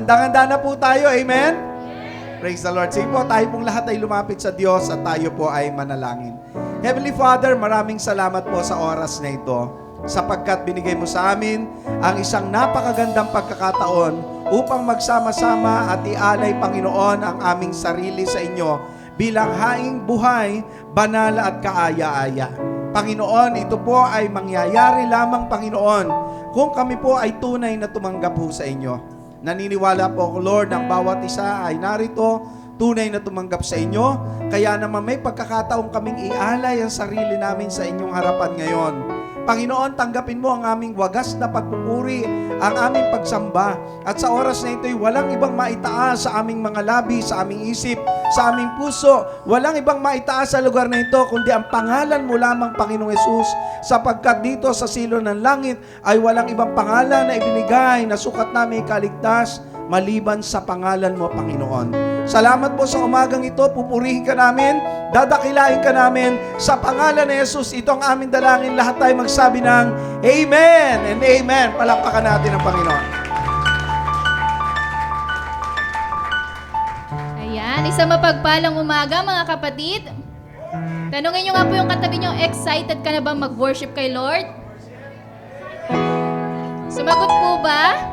Handang-handa na po tayo. Amen? Praise the Lord. Sige po, tayo pong lahat ay lumapit sa Diyos at tayo po ay manalangin. Heavenly Father, maraming salamat po sa oras na ito sapagkat binigay mo sa amin ang isang napakagandang pagkakataon upang magsama-sama at ialay, Panginoon, ang aming sarili sa inyo bilang haing buhay, banal at kaaya-aya. Panginoon, ito po ay mangyayari lamang, Panginoon, kung kami po ay tunay na tumanggap po sa inyo. Naniniwala po ako, Lord, ang bawat isa ay narito, tunay na tumanggap sa inyo. Kaya naman may pagkakataong kaming ialay ang sarili namin sa inyong harapan ngayon. Panginoon, tanggapin mo ang aming wagas na pagpupuri, ang aming pagsamba. At sa oras na ito'y walang ibang maitaas sa aming mga labi, sa aming isip, sa aming puso. Walang ibang maitaas sa lugar na ito, kundi ang pangalan mo lamang, Panginoong Hesus. Sapagkat dito sa silo ng langit ay walang ibang pangalan na ibinigay na sukat namin ikaligtas maliban sa pangalan mo, Panginoon. Salamat po sa umagang ito. Pupurihin ka namin, dadakilain ka namin. Sa pangalan ni Jesus, ito ang aming dalangin. Lahat tayo magsabi ng Amen and Amen. Palakpakan natin ang Panginoon. Ayan, isang mapagpalang umaga mga kapatid. Tanungin nyo nga po yung katabi nyo, excited ka na ba mag-worship kay Lord? Sumagot po ba?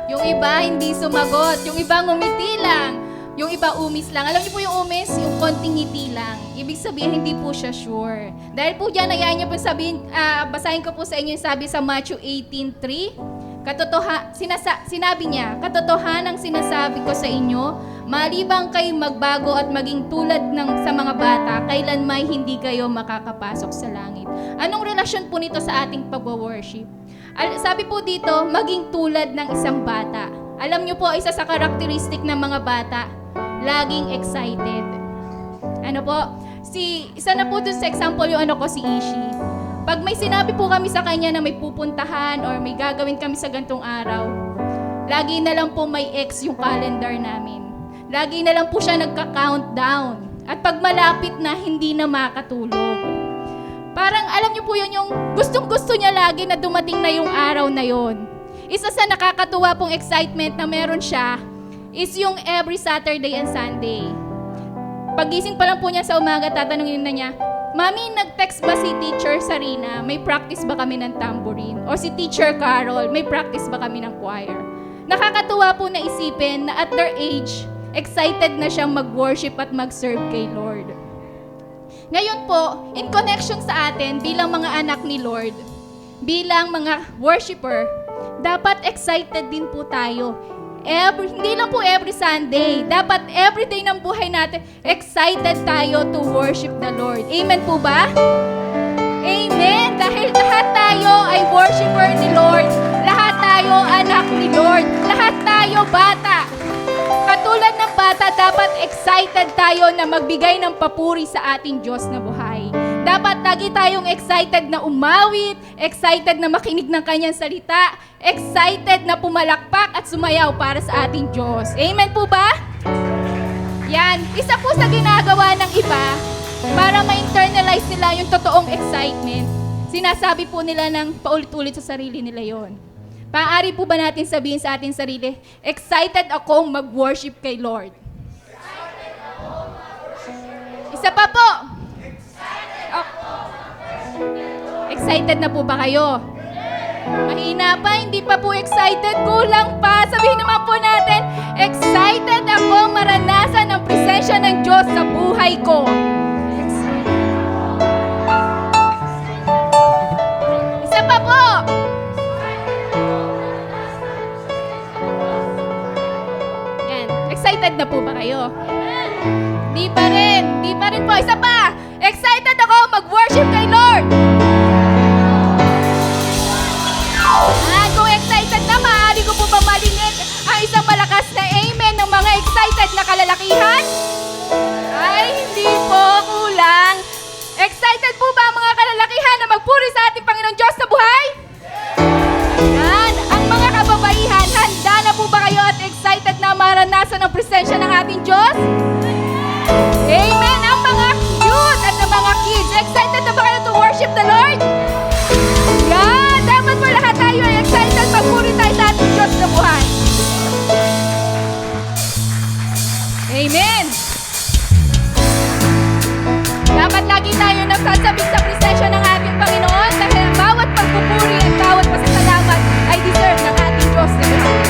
Yung iba hindi sumagot, yung iba ngumiti lang, yung iba umis lang. Alam niyo po yung umis, yung konting ngiti lang. Ibig sabihin hindi po siya sure. Dahil po diyan ayaw niyo po sabihin, basahin ko po sa inyo yung sabi sa Matthew 18:3. Sinabi niya, katotohanang sinasabi ko sa inyo, malibang kayo magbago at maging tulad sa mga bata, kailanmay hindi kayo makakapasok sa langit. Anong relasyon po nito sa ating pag-worship? Sabi po dito, maging tulad ng isang bata. Alam niyo po, isa sa karakteristik ng mga bata, laging excited. Ano po? Isa na po dun sa example yung si Ishi. Pag may sinabi po kami sa kanya na may pupuntahan or may gagawin kami sa gantong araw, lagi na lang po may X yung calendar namin. Lagi na lang po siya nagka-countdown. At pag malapit na, hindi na makatulog. Parang alam niyo po yun yung gustong-gusto niya lagi na dumating na yung araw na yon. Isa sa nakakatuwa pong excitement na meron siya is yung every Saturday and Sunday. Pagising pa lang po niya sa umaga, tatanungin na niya, Mami, nag-text ba si Teacher Sarina? May practice ba kami ng tambourine? O si Teacher Carol, may practice ba kami ng choir? Nakakatuwa po na isipin na at their age, excited na siyang mag-worship at mag-serve kay Lord. Ngayon po, in connection sa atin bilang mga anak ni Lord, bilang mga worshiper, dapat excited din po tayo. Hindi lang po every Sunday, dapat every day ng buhay natin, excited tayo to worship the Lord. Amen po ba? Amen! Dahil lahat tayo ay worshiper ni Lord, lahat tayo anak ni Lord, lahat tayo bata. Katulad ng bata, dapat excited tayo na magbigay ng papuri sa ating Diyos na buhay. Dapat lagi tayong excited na umawit, excited na makinig ng Kanyang salita, excited na pumalakpak at sumayaw para sa ating Diyos. Amen po ba? Yan. Isa po sa ginagawa ng iba para ma-internalize nila yung totoong excitement. Sinasabi po nila ng paulit-ulit sa sarili nila yon. Paari po ba natin sabihin sa ating sarili, excited akong mag-worship kay Lord? Isa pa po. Excited na po ba kayo? Mahina pa, hindi pa po excited, kulang pa. Sabihin naman po natin, excited ako maranasan ang presensya ng Diyos sa buhay ko. Isa pa po. Excited na po ba kayo? Di pa rin po. Isa pa! Excited ako mag-worship kay Lord! Kung excited na, maaari ko po ba marinig ang isang malakas na amen ng mga excited na kalalakihan? Ay, hindi po, kulang. Excited po ba ang mga kalalakihan na magpuri sa ating Panginoon Diyos na buhay? Yan, ang mga kababaihan, handa na po ba kayo at excited na maranasan ang presensya ng ating Diyos? Amen! Ang mga youth at ang mga kids, excited na ba kayo to worship the Lord? Yan! Dapat po lahat tayo ay excited magpuri tayo sa ating Diyos na buhay. Amen! Dapat lagi tayo nagsasabik sa presensya ng ating Panginoon dahil ang bawat pagpupuri at bawat pasasalamat ay deserve ng ating Diyos na Diyos.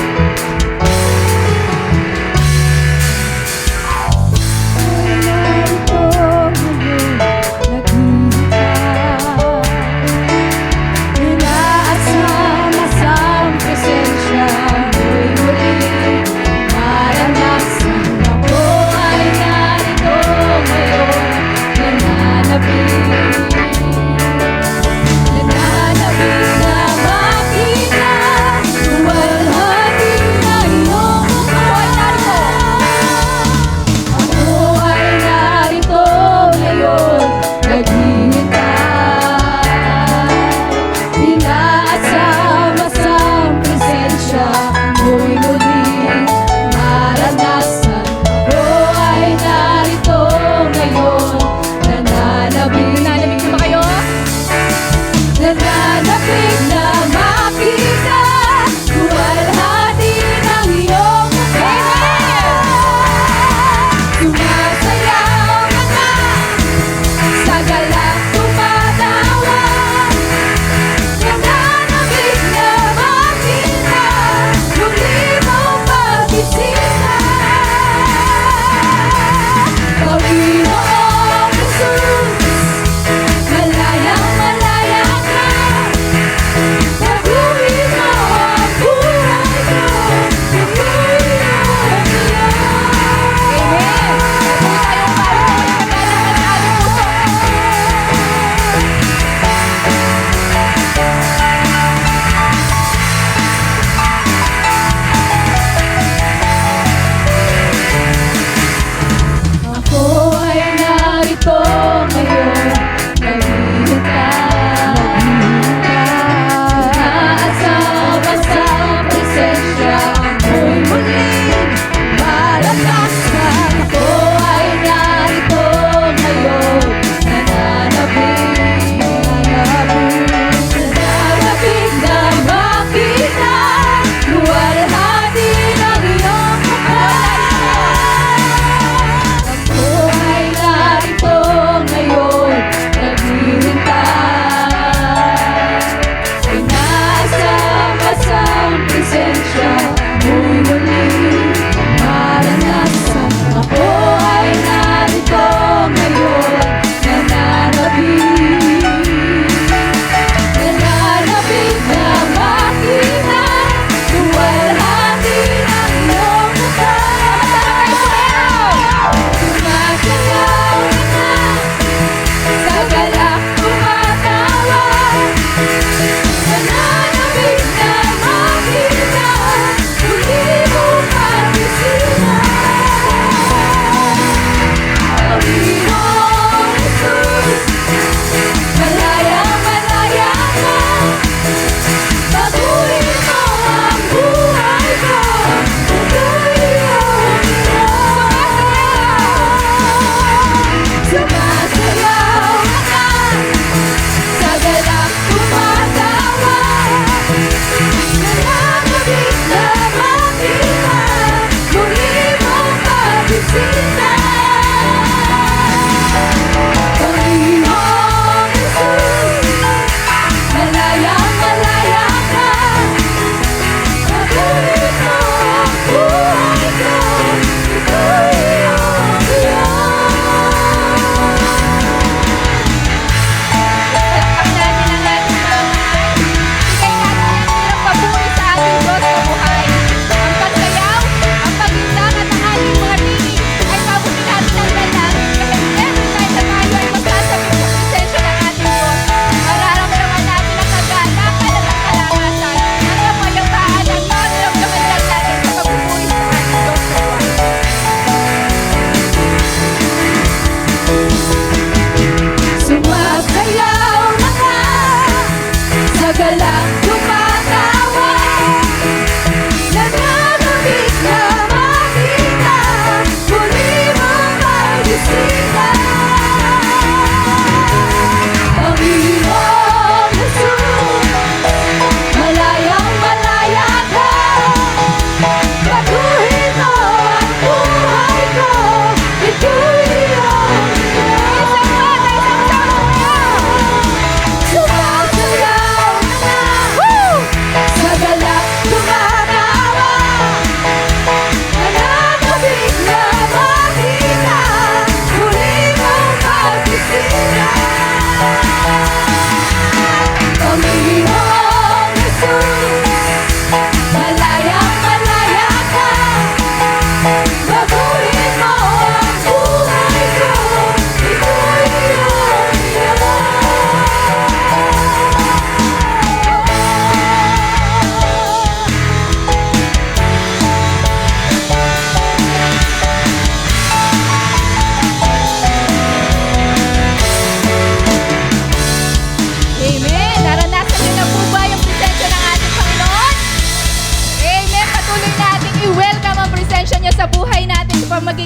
Nananapin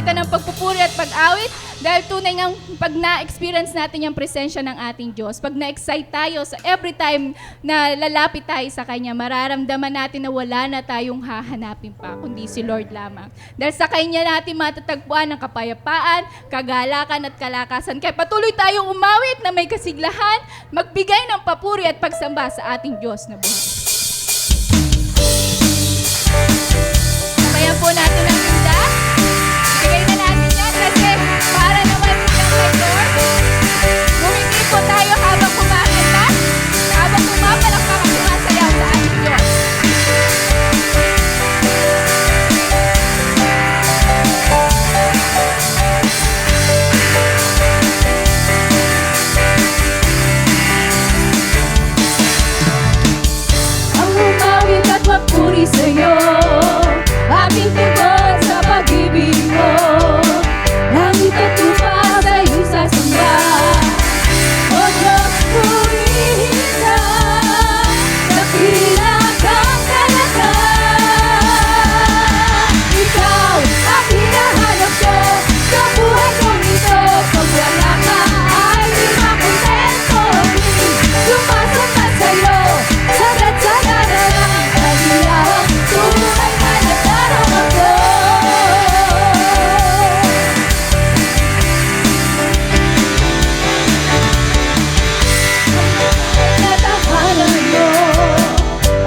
pamamagitan ng pagpupuri at pag-awit dahil tunay ngang pag na-experience natin yung presensya ng ating Diyos, pag na-excite tayo sa every time na lalapit tayo sa Kanya, mararamdaman natin na wala na tayong hahanapin pa, kundi si Lord lamang. Dahil sa Kanya natin matatagpuan ng kapayapaan, kagalakan at kalakasan. Kaya patuloy tayong umawit na may kasiglahan, magbigay ng papuri at pagsamba sa ating Diyos na buhay. Sabayan po natin ang ganda. Bigay na natin yan kasi para naman silang kay Lord. Ngumiti po tayo habang kumakanta, habang pumapalakpak at sumasayaw sa ating Diyos. Ang umawit at magpuri sa'yo, aking tugon sa pag-ibig mo. Langit at lupa sa'yo sasamba. O Diyos, purihin ka, dakila kang talaga. Ikaw ang hinahanap ko sa buhay kong ito. Pag wala ka ay di makontento. Sumasok na sa'yo, sagad sa daralang kaliyaw. Tunay na nagdarama ko. Natahanan mo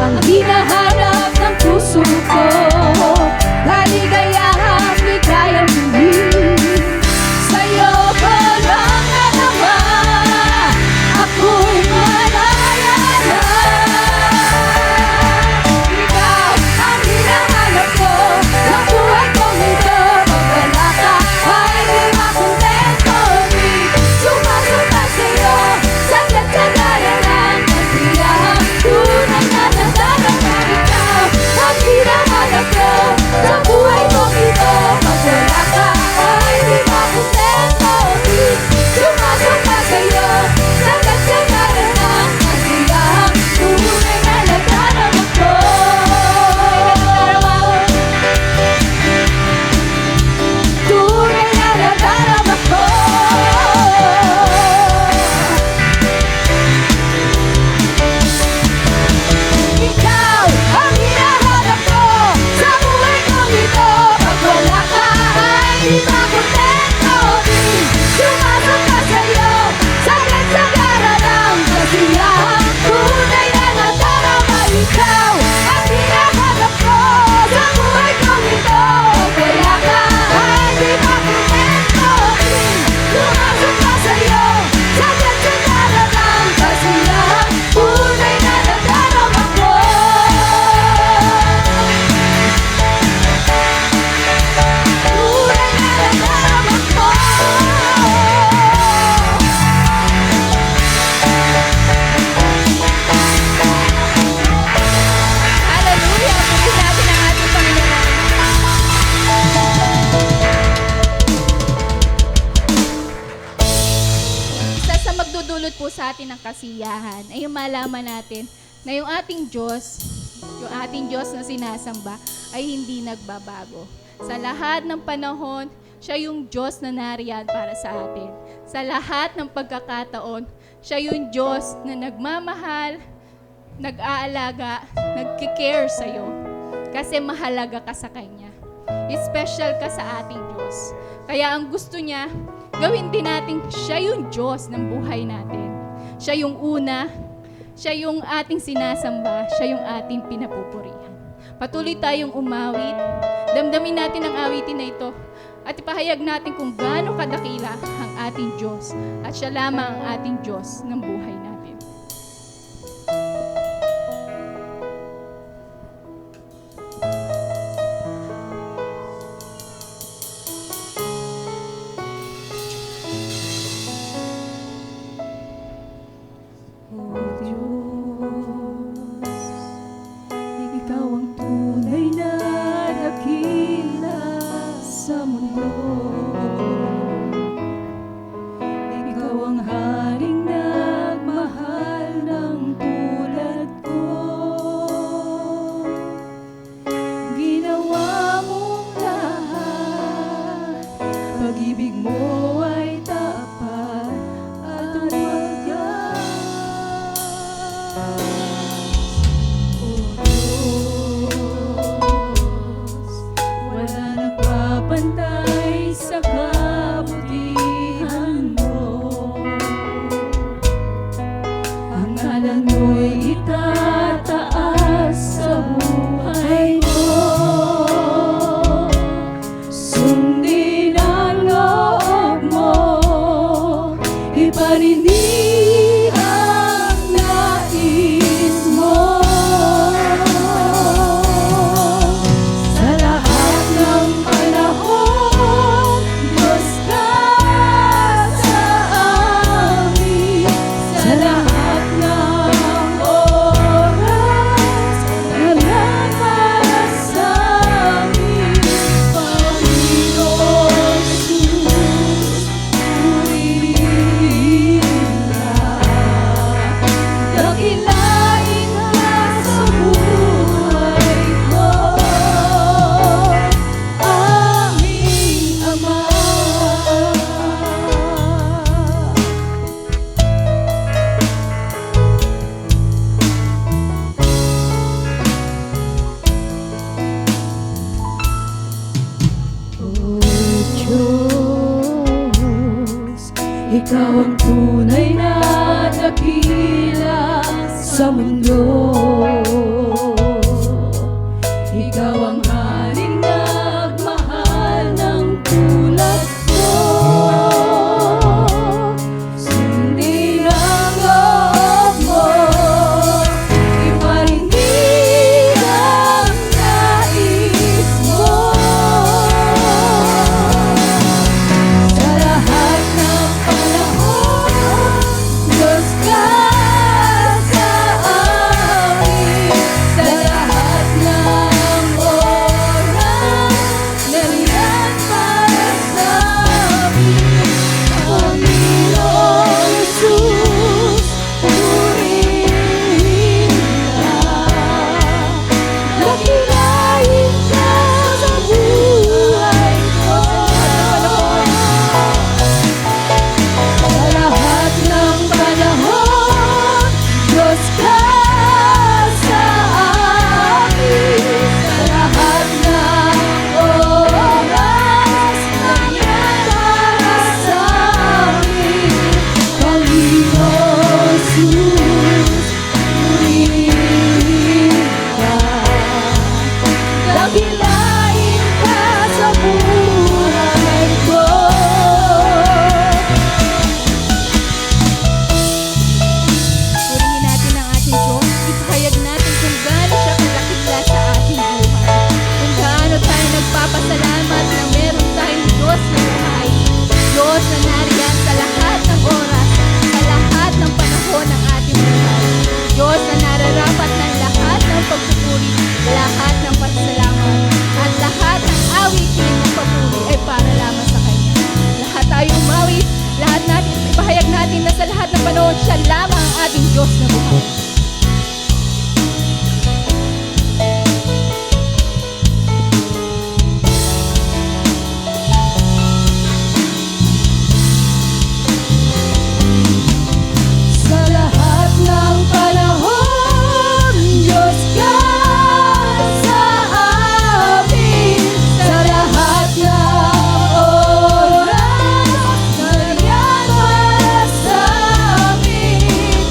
ang hinahanap ng puso ko. Kaligayahang ligayang muli. Sa'yo ko lang nadama, ako'y malaya na. Ikaw ang hinahanap ko sa buhay kong ito. Pag wala ka ay di makontento. Sumasok na sa'yo, saglit sa daralang kasiyahan. Tunay na nadarama, ikaw ang hinahanap ko sa buhay kong ito. Pag wala ka ay di makontento. Sumasok na sa'yo, saglit sa daralang kasiyahan. Tunay na nadarama ko. Tunay na nadarama ko. Ikaw ang hinahanap ko sa buhay kong ito. Pag wala ka ay di makontento. Sumasok ka sa'yo, saglit sa daralang kasiyahan. Tunay na nadarama, ikaw ang hinahanap ko sa buhay kong ito. Pag wala ka ay di makontento. Sumasok ka sa'yo, saglit sa daralang kasiyahan. Tunay na nadarama ko. Tunay na nadarama ko. Hallelujah! Purihin natin ang ating Panginoon. Isa sa magdudulot po sa atin ng kasiyahan ay yung malaman natin na yung ating Diyos na sinasamba ay hindi nagbabago. Sa lahat ng panahon, siya yung Diyos na nariyan para sa atin. Sa lahat ng pagkakataon, siya yung Diyos na nagmamahal, nag-aalaga, nagkikare sa'yo. Kasi mahalaga ka sa Kanya. Special ka sa ating Diyos. Kaya ang gusto niya, gawin din natin siya yung Diyos ng buhay natin. Siya yung una, siya yung ating sinasamba, siya yung ating pinapupurihan. Patuloy tayong umawit. Damdamin natin ang awitin na ito at ipahayag natin kung gaano kadakila ang ating Diyos at siya lamang ang ating Diyos ng buhay natin. O Diyos, Ikaw ang tunay na dakila sa mundo. Ikaw ang haring nagmamahal pag-ibig mo ay tapat at wagas. O Diyos, wala nagpapantay sa kabutihan mo. Ang ngalan mo'y itataas sa buhay ko. Sundin ang loob mo, iparinig ang nais mo. Sa lahat ng panahon, Diyos ka sa amin. Sa lahat ng oras, nalaman sa amin. Panginoon Jesus, purihin ka. Dakilain ka sa buhay ko, aming Ama. O Diyos, Ikaw ang tunay na dakila sa mundo. Ikaw ang haring nagmahal ng tulad ko. Sundin ang loob mo, iparinig ang nais mo. Sa lahat ng panahon, Diyos ka sa amin. Sa lahat ng oras, nariyan para sa amin. Panginoon Jesus, purihin ka. Dakilain ka sa buhay ko. Sa lahat ng panahon, Diyos ka sa amin. Sa lahat ng oras, nandiyan para sa amin. Panginoon Jesus, purihin ka. Dakilain ka sa buhay ko. Purihin natin ang ating Diyos. Ipahayag natin kung gaano siya kalakila sa ating buhay. Kung gaano tayo nagpapasalamat na meron tayong Diyos na buhay. Diyos na nariyan sa lahat ng oras, sa lahat ng panahon ng ating buhay. Diyos na nararapat ng lahat ng pagpupuri, lahat ng pasasalamat, at lahat ng awitin ng papuri ay para lamang sa Kanya. Lahat tayo umawi, lahat natin, ipahayag natin na sa lahat ng panahon, siya lamang ang ating Diyos na buhay. Sa lahat ng panahon, Diyos ka sa amin. Sa lahat ng oras, nariyan para sa amin.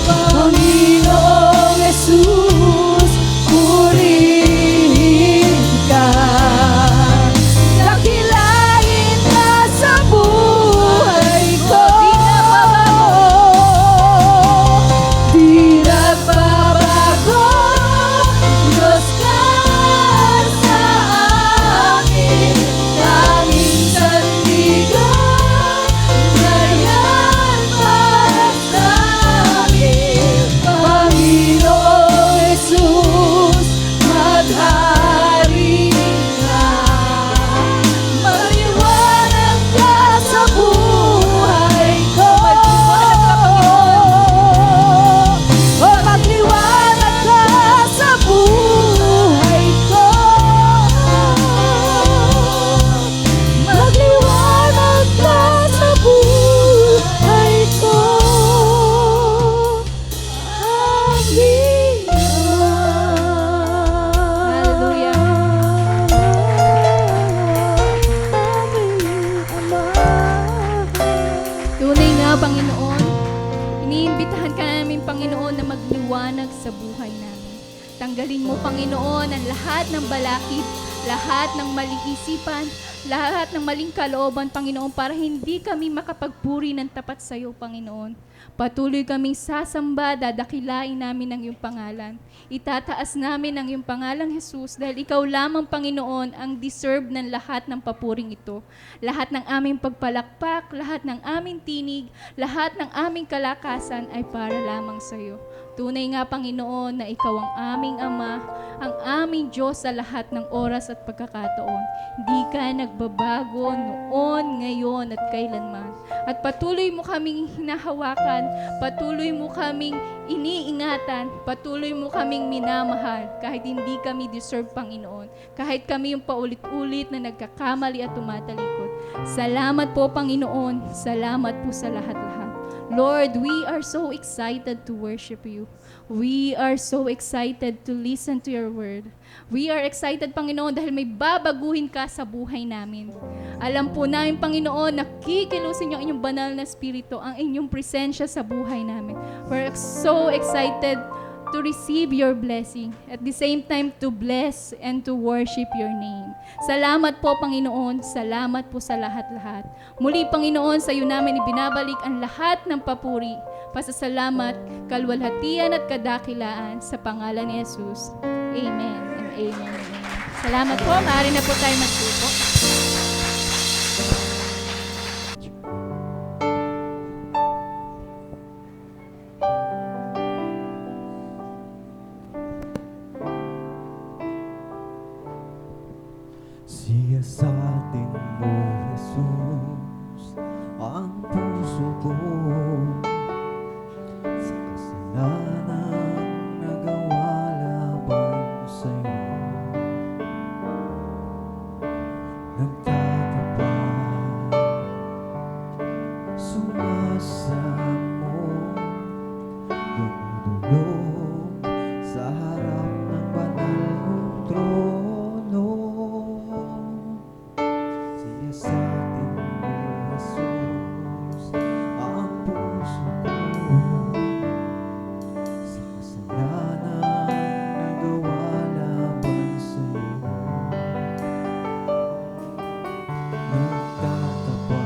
Panginoon Panginoon, iniimbitahan ka namin, Panginoon, na magliwanag sa buhay namin. Tanggalin mo, Panginoon, ang lahat ng balakid, lahat ng maling isipan, lahat ng maling kalooban, Panginoon, para hindi kami makapagpuri ng tapat sa iyo, Panginoon. Patuloy kaming sasamba, dadakilain namin ang iyong pangalan. Itataas namin ang iyong pangalang Jesus dahil ikaw lamang, Panginoon, ang deserve ng lahat ng papuring ito. Lahat ng aming pagpalakpak, lahat ng aming tinig, lahat ng aming kalakasan ay para lamang sa iyo. Tunay nga, Panginoon, na ikaw ang aming Ama, ang aming Diyos sa lahat ng oras at pagkakataon. Hindi ka nagbabago noon, ngayon at kailanman. At patuloy mo kaming hinahawakan, patuloy mo kaming iniingatan, patuloy mo kaming minamahal kahit hindi kami deserve, Panginoon. Kahit kami yung paulit-ulit na nagkakamali at tumatalikod. Salamat po, Panginoon. Salamat po sa lahat-lahat. Lord, we are so excited to worship you. We are so excited to listen to your word. We are excited, Panginoon, dahil may babaguhin ka sa buhay namin. Alam po namin, Panginoon, na kikilusin yung inyong banal na spirito, ang inyong presensya sa buhay namin. We're so excited to receive your blessing. At the same time, to bless and to worship your name. Salamat po, Panginoon. Salamat po sa lahat-lahat. Muli, Panginoon, sa iyo namin ibinabalik ang lahat ng papuri, pasasalamat, kalwalhatian at kadakilaan sa pangalan ni Jesus. Amen and amen and amen. Salamat po. Maaari na po tayo magsuko. Siyasatin mo, Jesus, ang puso ko sa kasalanang nagawa laban sa'yo. Nagtatapat, sumasamo, dumudulog sa harap ng banal mong trono. Siyasatin mo, Jesus, ang puso ko sa kasalanang nagawa laban sa'yo. Nagtatapat,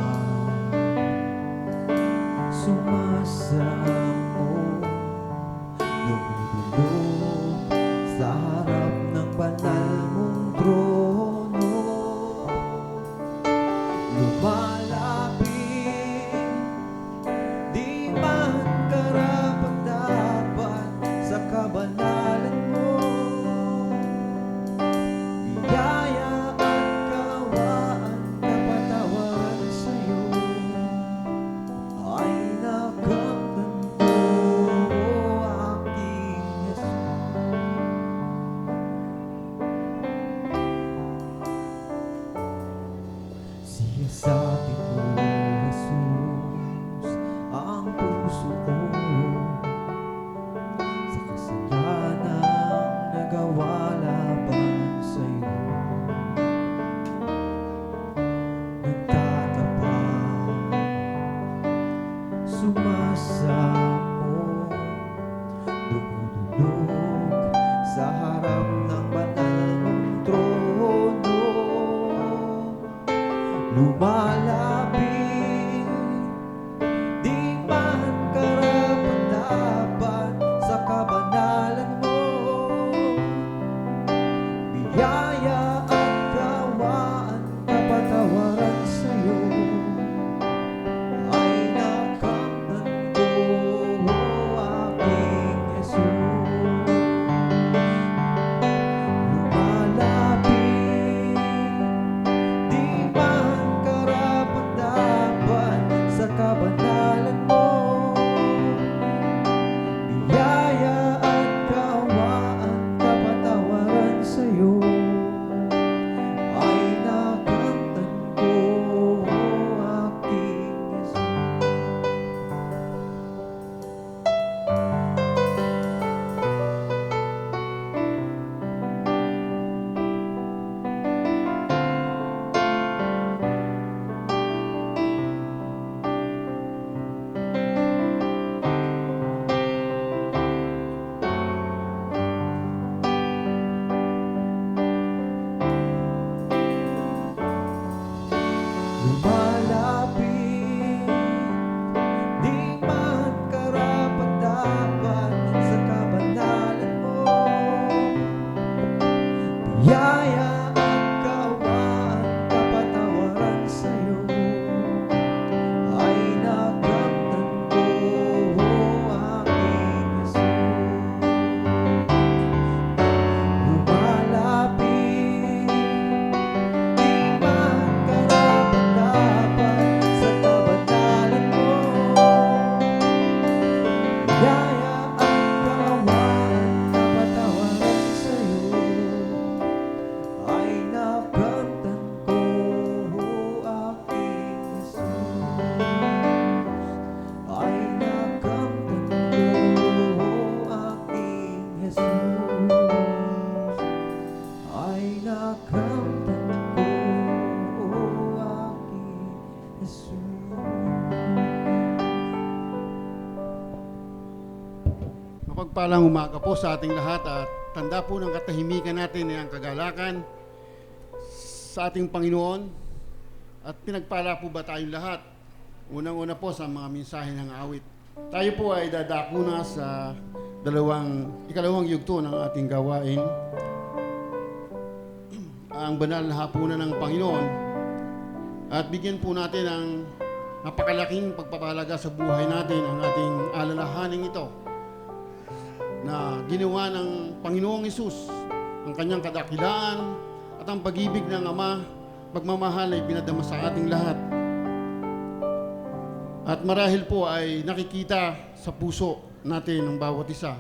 Mapagpalang umaga po sa ating lahat at tanda po ng katahimikan natin ay ang kagalakan sa ating Panginoon. At pinagpala po ba tayong lahat? Unang-una po sa mga mensahe ng awit. Tayo po ay dadako na sa ikalawang yugto ng ating gawain. Ang banal na hapunan ng Panginoon. At bigyan po natin ng napakalaking pagpapahalaga sa buhay natin ang ating alalahaning ito na ginawa ng Panginoong Hesus, ang kanyang kadakilaan at ang pag-ibig ng Ama, pagmamahal ay pinadama sa ating lahat. At marahil po ay nakikita sa puso natin ng bawat isa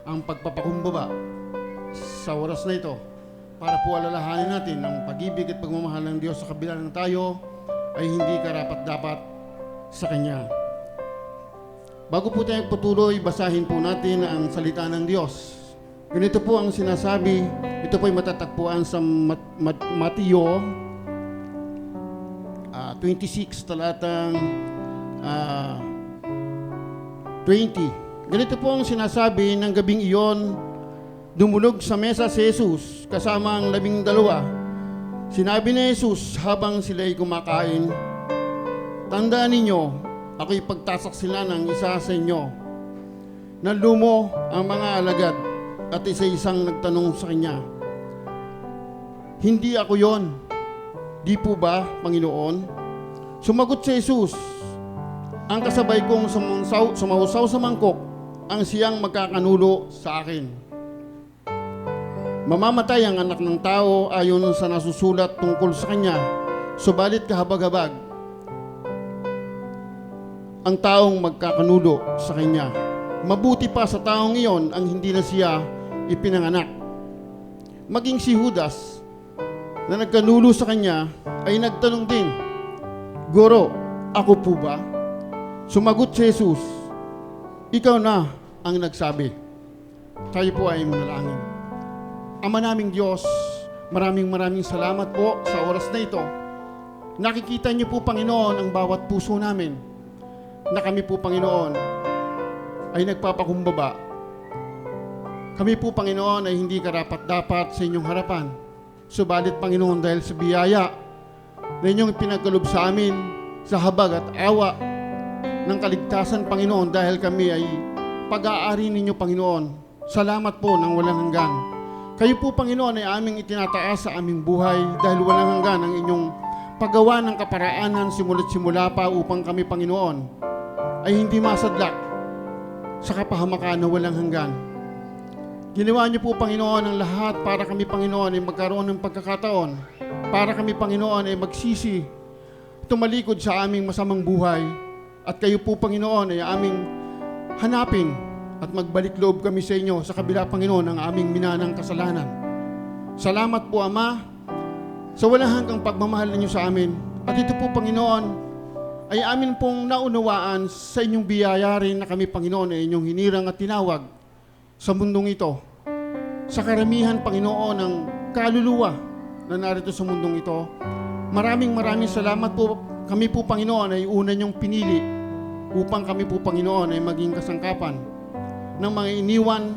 ang pagpapakumbaba sa oras na ito para po alalahanin natin ang pag-ibig at pagmamahal ng Diyos sa kabila ng tayo ay hindi karapat-dapat sa Kanya. Bago po tayo patuloy, basahin po natin ang salita ng Diyos. Ganito po ang sinasabi, ito po ay matatagpuan sa Mateo 26, talatang 20. Ganito po ang sinasabi, ng gabing iyon, dumulog sa mesa si Jesus kasama ang 12. Sinabi ni Jesus habang sila ay kumakain, tandaan ninyo, ako'y pagtasaksila ng isa sa inyo. Nalumo ang mga alagad at isa-isang nagtanong sa kanya, hindi ako yon, di po ba, Panginoon? Sumagot si Jesus, ang kasabay kong sumausaw sa mangkok, ang siyang magkakanulo sa akin. Mamamatay ang anak ng tao ayon sa nasusulat tungkol sa kanya, subalit kahabag-habag ang taong magkakanulo sa kanya. Mabuti pa sa taong iyon ang hindi na siya ipinanganak. Maging si Judas na nagkanulo sa kanya ay nagtanong din, Guro, ako po ba? Sumagot si Jesus, ikaw na ang nagsabi. Tayo po ay manalangin. Ama naming Diyos, maraming salamat po sa oras na ito. Nakikita niyo po, Panginoon, ang bawat puso namin na kami po, Panginoon, ay nagpapakumbaba. Kami po, Panginoon, ay hindi karapat-dapat sa inyong harapan. Subalit, Panginoon, dahil sa biyaya na inyong pinagkalob sa amin sa habag at awa ng kaligtasan, Panginoon, dahil kami ay pag-aari ninyo, Panginoon. Salamat po ng walang hanggan. Kayo po, Panginoon, ay aming itinataas sa aming buhay dahil walang hanggan ang inyong paggawa ng kaparaanan simula't simula pa upang kami, Panginoon, ay hindi masadlak sa kapahamakan na walang hanggan. Ginawa niyo po, Panginoon, ang lahat para kami, Panginoon, ay magkaroon ng pagkakataon, para kami, Panginoon, ay magsisi, tumalikod sa aming masamang buhay, at kayo po, Panginoon, ay aming hanapin at magbalik loob kami sa inyo sa kabila, Panginoon, ng aming minanang kasalanan. Salamat po, Ama, sa walang hanggang pagmamahal ninyo sa amin. At ito po, Panginoon, ay amin pong naunawaan sa inyong biyaya rin na kami, Panginoon, ay inyong hinirang at tinawag sa mundong ito. Sa karamihan, Panginoon, ng kaluluwa na narito sa mundong ito. Maraming salamat po. Kami po, Panginoon, ay una niyong pinili upang kami po, Panginoon, ay maging kasangkapan ng mga iniwan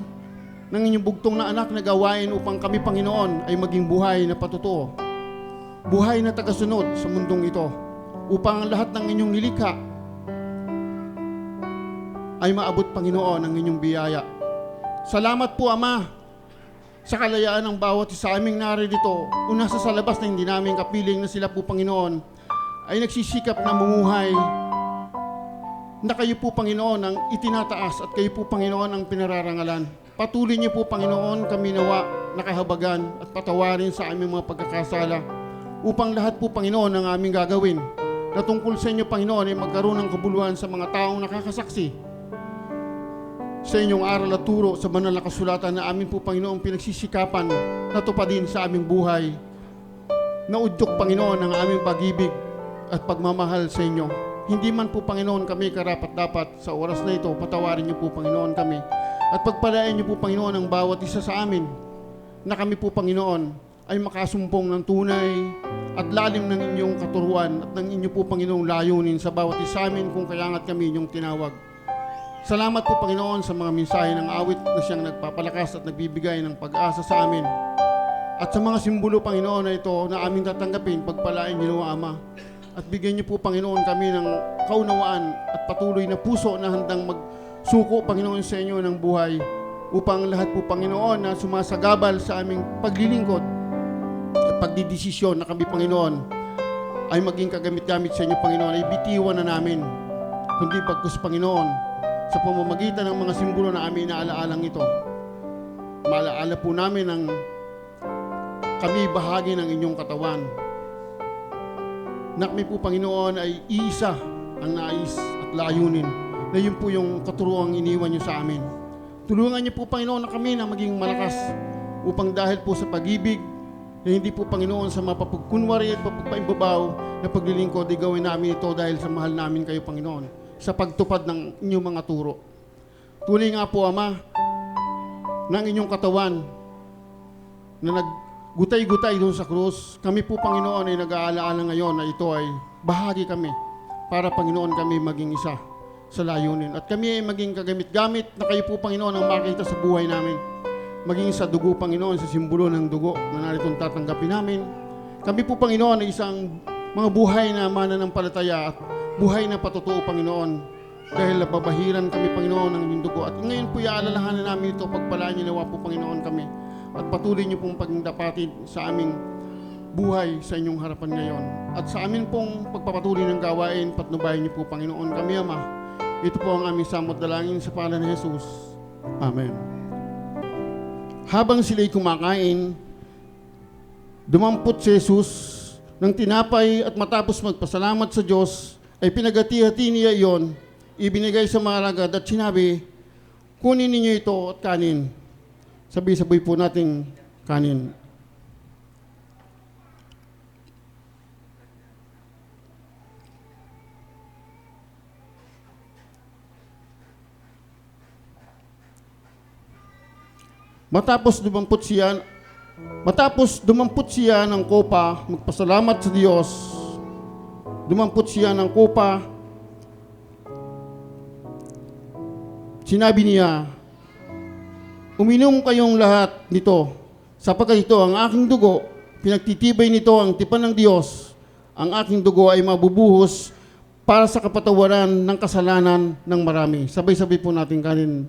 ng inyong bugtong na anak na gawain upang kami, Panginoon, ay maging buhay na patutuo. Buhay na tagasunod sa mundong ito, upang ang lahat ng inyong nilikha ay maabot, Panginoon, ang inyong biyaya. Salamat po, Ama, sa kalayaan ng bawat isa aming narito. Una sa labas na hindi namin kapiling na sila po, Panginoon, ay nagsisikap na mumuhay na kayo po, Panginoon, ang itinataas at kayo po, Panginoon, ang pinararangalan. Patuloy niyo po, Panginoon, kami nawa nakahabagan at patawarin sa aming mga pagkakasala upang lahat po, Panginoon, ang aming gagawin na tungkol sa inyo, Panginoon, ay magkaroon ng kabuluhan sa mga taong nakakasaksi sa inyong aral at turo sa banal na kasulatan na amin po, Panginoon, pinagsisikapan na tupadin sa aming buhay. Naudyok, Panginoon, ang aming pag-ibig at pagmamahal sa inyo. Hindi man po, Panginoon, kami karapat-dapat sa oras na ito, patawarin niyo po, Panginoon, kami. At pagpalain niyo po, Panginoon, ang bawat isa sa amin na kami po, Panginoon, ay makasumpong ng tunay at lalim ng inyong katuruan at ng inyo po, Panginoong, layunin sa bawat isa amin kung kaya nga't kami inyong tinawag. Salamat po, Panginoon, sa mga mensahe ng awit na siyang nagpapalakas at nagbibigay ng pag-asa sa amin. At sa mga simbolo, Panginoon, na ito na aming tatanggapin, pagpalain niyo, Ama. At bigyan niyo po, Panginoon, kami ng kaunawaan at patuloy na puso na handang magsuko, Panginoon, sa inyo ng buhay upang lahat po, Panginoon, na sumasagabal sa aming paglilingkod at pagdidesisyon na kami, Panginoon, ay maging kagamit-gamit sa inyo, Panginoon, ay bitiwan na namin. Kundi pagkus, Panginoon, sa pamamagitan ng mga simbolo na aming inaalaalang ito, maalaala po namin ang kami bahagi ng inyong katawan. Na kami po, Panginoon, ay iisa ang nais at layunin na yun po yung katuruang iniwan niyo sa amin. Tulungan niyo po, Panginoon, na kami na maging malakas upang dahil po sa pag-ibig na hindi po, Panginoon, sa mapapagkunwari at mapagpaimbabaw na paglilingkod, ay gawin namin ito dahil sa mahal namin kayo, Panginoon, sa pagtupad ng inyong mga turo. Tunay nga po, Ama, ng inyong katawan na naggutay-gutay doon sa krus, kami po, Panginoon, ay nag-aalaala ngayon na ito ay bahagi kami para, Panginoon, kami maging isa sa layunin. At kami ay maging kagamit-gamit na kayo po, Panginoon, ang makita sa buhay namin. Maging sa dugo, Panginoon, sa simbolo ng dugo na naritong tatanggapin namin. Kami po, Panginoon, ay isang mga buhay na mananampalataya at buhay na patutuo, Panginoon, dahil nababahiran kami, Panginoon, ng inyong dugo. At ngayon po, iaalalahanan namin ito, pagpalaan niyo nawa po, Panginoon, kami. At patuloy niyo pong pagdapatid sa aming buhay sa inyong harapan ngayon. At sa amin pong pagpapatuloy ng gawain, patnubayan niyo po, Panginoon, kami, Ama. Ito po ang aming samot dalangin sa pangalan ni Jesus. Amen. Habang sila'y kumakain, dumampot si Jesus ng tinapay at matapos magpasalamat sa Diyos, ay pinagati-hati niya iyon, ibinigay sa mga alagad at sinabi, kunin ninyo ito at kanin. Sabay-sabay po nating kanin. Matapos dumampot siya ng kopa, magpasalamat sa Diyos. Dumampot siya ng kopa. Sinabi niya, uminom kayong lahat nito, sapagkat ito ang aking dugo, pinagtitibay nito ang tipan ng Diyos. Ang aking dugo ay mabubuhos para sa kapatawaran ng kasalanan ng marami. Sabay-sabay po natin kanin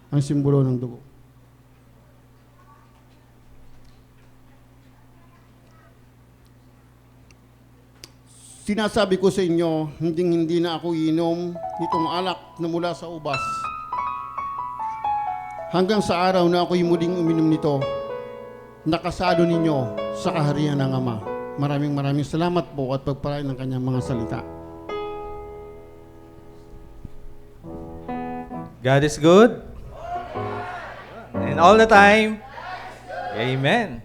ang simbolo ng dugo. Sinasabi ko sa inyo, hindi na ako iinom nitong alak na mula sa ubas. Hanggang sa araw na ako'y muling uminom nito, nakasalo ninyo sa kaharian ng Ama. Maraming salamat po at pagpalain ng kanyang mga salita. God is good. And all the time. Amen.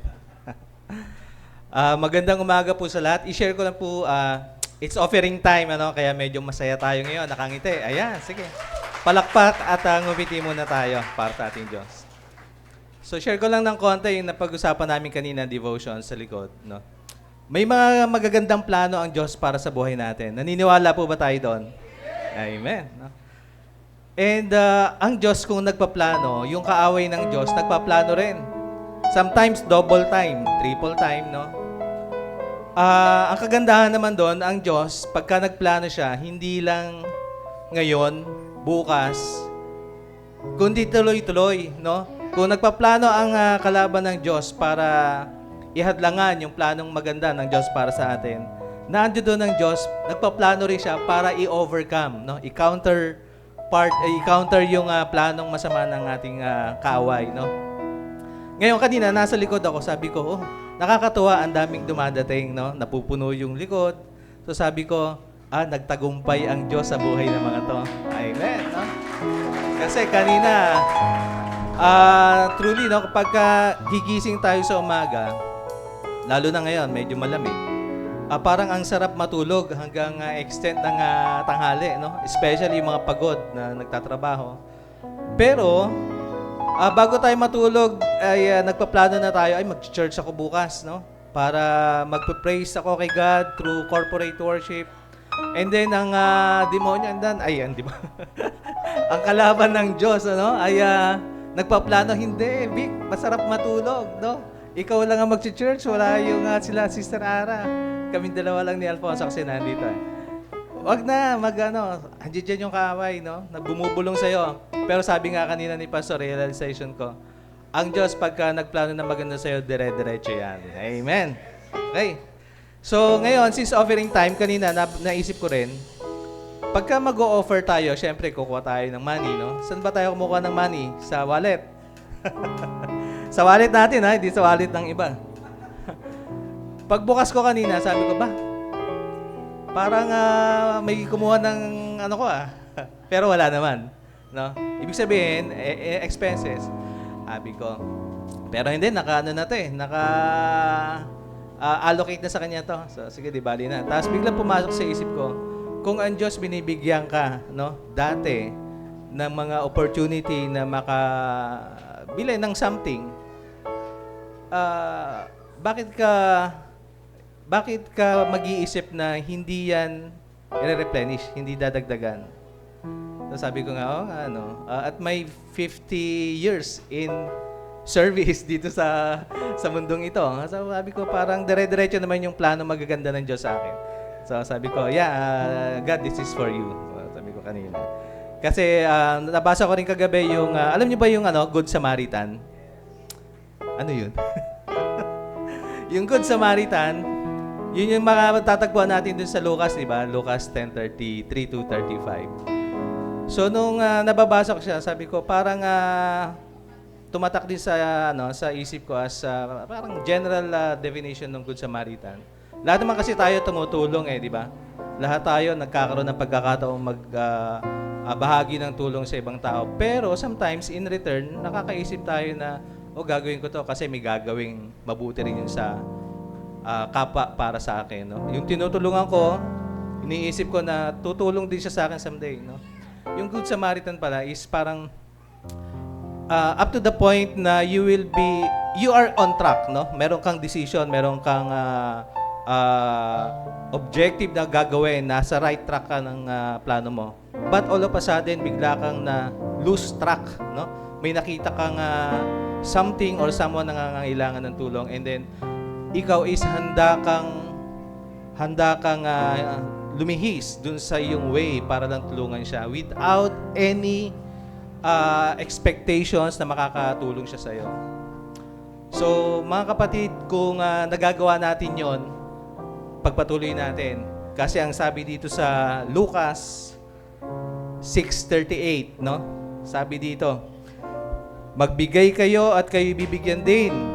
Magandang umaga po sa lahat. I-share ko lang po, it's offering time, kaya medyo masaya tayo ngayon. Nakangiti. Ayan, sige. Palakpak at ngumiti muna tayo para sa ating Diyos. So, share ko lang ng konti yung napag-usapan namin kanina, devotion sa likod. No? May mga magagandang plano ang Diyos para sa buhay natin. Naniniwala po ba tayo doon? Amen. No? And ang Diyos kung nagpaplano, yung kaaway ng Diyos, nagpaplano rin. Sometimes double time, triple time, no? Ang kagandahan naman doon, ang Diyos, pagka nagplano siya, hindi lang ngayon, bukas, kundi tuloy-tuloy, no? Kung nagpaplano ang kalaban ng Diyos para ihadlangan yung planong maganda ng Diyos para sa atin, nandiyo doon ng Diyos, nagpaplano rin siya para i-overcome, no? I-counter yung planong masama ng ating kaaway, no? Ngayon, kanina, nasa likod ako, sabi ko, nakakatuwa, ang daming dumadating, no? Napupuno yung likod. So sabi ko, nagtagumpay ang Diyos sa buhay ng mga to. Amen, no? Kasi kanina, truly, no, kapag gigising tayo sa umaga, lalo na ngayon, medyo malamig, parang ang sarap matulog hanggang extent ng tanghali, no? Especially yung mga pagod na nagtatrabaho. Pero, bago tayo matulog, ay nagpaplano na tayo, ay mag-church ako bukas, no? Para magpa-praise ako kay God through corporate worship. And then, ang demonyo, ang kalaban ng Diyos, ano, ay nagpaplano, hindi, Vic, masarap matulog, no? Ikaw lang ang mag-church, wala yung sila, Sister Ara. Kaming dalawa lang ni Alfonso kasi nandito. Wag na, andiyan dyan yung kaaway, no? Na bumubulong sa'yo. Pero sabi nga kanina ni Pastor, realization ko, ang Diyos, pagka nagplano na maganda sa'yo, dire-diretso yan. Amen. Okay. So, ngayon, since offering time, kanina, naisip ko rin, pagka mag-o-offer tayo, syempre, kukuha tayo ng money, no? Saan ba tayo kumukuha ng money? Sa wallet. Sa wallet natin, ha? Hindi sa wallet ng iba. Pagbukas ko kanina, sabi ko, parang may kumuha ng ano ko, Pero wala naman, no? Ibig sabihin, expenses. Sabi ko. Pero hindi, allocate na sa kanya to. So, sige, di bali na. Tapos biglang pumasok sa isip ko, kung ang Diyos binibigyan ka, no, dati, ng mga opportunity na makabili ng something, bakit ka mag-iisip na hindi yan i-replenish, hindi dadagdagan? So sabi ko nga, at may 50 years in service dito sa mundong ito. So sabi ko, parang dire-diretso naman yung plano magaganda ng Diyos sa akin. So sabi ko, God, this is for you. So, sabi ko kanina. Kasi nabasa ko rin kagabi yung, alam niyo ba yung Good Samaritan? Ano yun? Yung Good Samaritan, yun yung matatagpuan natin dun sa Lucas, di ba? Lucas 10:33 to 35. So nung nababasa ko siya, sabi ko parang tumatak din sa isip ko as parang general definition ng Good Samaritan. Lahat naman kasi tayo tumutulong di ba? Lahat tayo nagkakaroon ng pagkakataong bahagi ng tulong sa ibang tao. Pero sometimes in return, nakakaisip tayo na gagawin ko to kasi may gagawing mabuti rin yun sa kapwa para sa akin, no? Yung tinutulungan ko, iniisip ko na tutulong din siya sa akin someday, no? Yung Good Samaritan pala is parang up to the point na you are on track, no? Meron kang decision, meron kang objective na gagawin, nasa right track ka ng plano mo. But all of a sudden, bigla kang na lose track, no? May nakita kang something or someone na nangangailangan ng tulong, and then ikaw is handa kang lumihis dun sa iyong way para lang tulungan siya without any expectations na makakatulong siya sa'yo. So, mga kapatid, kung nagagawa natin yon, pagpatuloy natin. Kasi ang sabi dito sa Lucas 6:38, no? Sabi dito, magbigay kayo at kayo bibigyan din.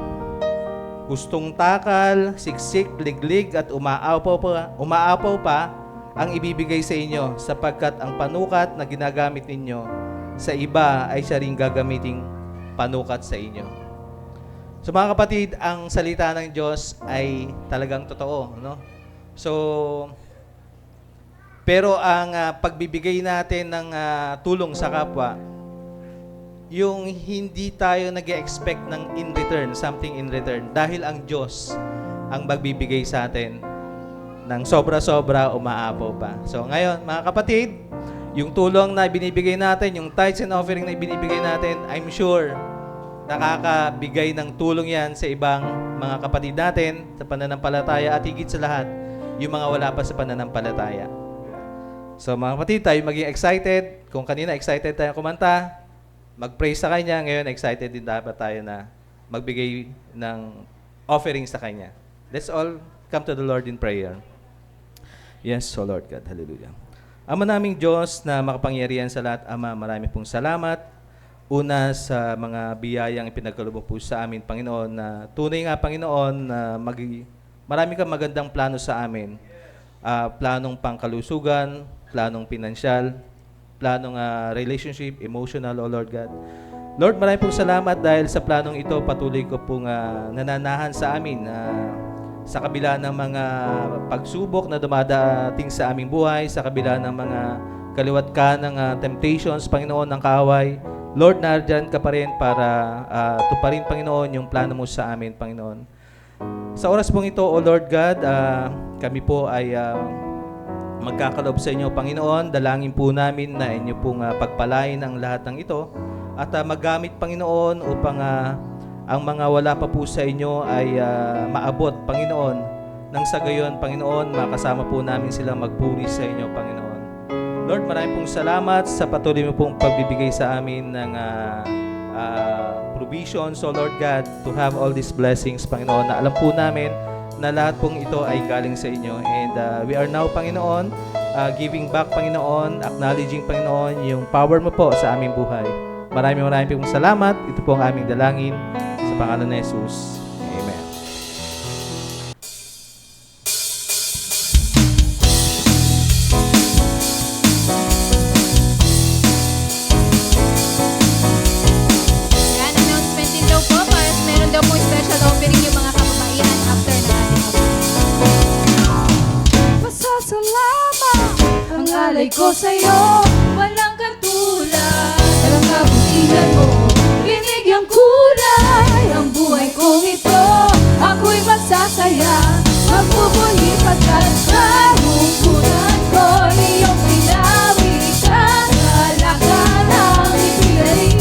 Hustong takal, siksik, liglig at umaapaw pa ang ibibigay sa inyo, sapagkat ang panukat na ginagamit ninyo sa iba ay siya rin gagamiting panukat sa inyo. So mga kapatid, ang salita ng Diyos ay talagang totoo, no? So, pero ang pagbibigay natin ng tulong sa kapwa, yung hindi tayo nag-expect ng in return, something in return, dahil ang Diyos ang magbibigay sa atin ng sobra-sobra, umaapaw pa. So ngayon, mga kapatid, yung tulong na binibigay natin, yung tithes and offering na binibigay natin, I'm sure nakakabigay ng tulong yan sa ibang mga kapatid natin sa pananampalataya, at higit sa lahat, yung mga wala pa sa pananampalataya. So mga kapatid, tayo maging excited. Kung kanina excited tayo kumanta, mag-praise sa Kanya, ngayon excited din dapat tayo na magbigay ng offering sa Kanya. Let's all come to the Lord in prayer. Yes, O Lord God. Hallelujah. Ama naming Diyos na makapangyarihan sa lahat, Ama, marami pong salamat. Una sa mga biyayang ipinagkaloob po sa amin, Panginoon, na tunay nga, Panginoon, na marami kang magandang plano sa amin. Planong pangkalusugan, planong pinansyal, planong relationship, emotional, O Lord God. Lord, marami pong salamat dahil sa planong ito, patuloy ko pong nananahan sa amin sa kabila ng mga pagsubok na dumadating sa aming buhay, sa kabila ng mga kaliwat ka ng temptations, Panginoon, ng kaaway. Lord, nandyan ka pa rin para tuparin, Panginoon, yung plano mo sa amin, Panginoon. Sa oras pong ito, O Lord God, kami po ay magkakaloob sa inyo, Panginoon. Dalangin po namin na inyo pong pagpalain ang lahat ng ito at magamit, Panginoon, upang ang mga wala pa po sa inyo ay maabot, Panginoon. Nang sa gayon, Panginoon, makasama po namin sila magpuri sa inyo, Panginoon. Lord, maraming pong salamat sa patuloy mo pong pagbibigay sa amin ng provision. So Lord God, to have all these blessings, Panginoon, na alam po namin na lahat pong ito ay galing sa inyo. And we are now, Panginoon, giving back, Panginoon, acknowledging, Panginoon, yung power mo po sa aming buhay. Maraming pong salamat. Ito po ang aming dalangin sa pangalan ni Jesus. Amen. Yan, announcement din daw po para meron daw po special offering yung mga kababaihan after na ating Pasasalamat ang alay ko sa'yo, walang katulad. Alam kabutihan mo, binigyan kulay ang buhay kong ito. Ako'y magsasaya, magpupuli pagkat kalungkutan ko. Iyong pinawi ka, nalakan ang ipinali.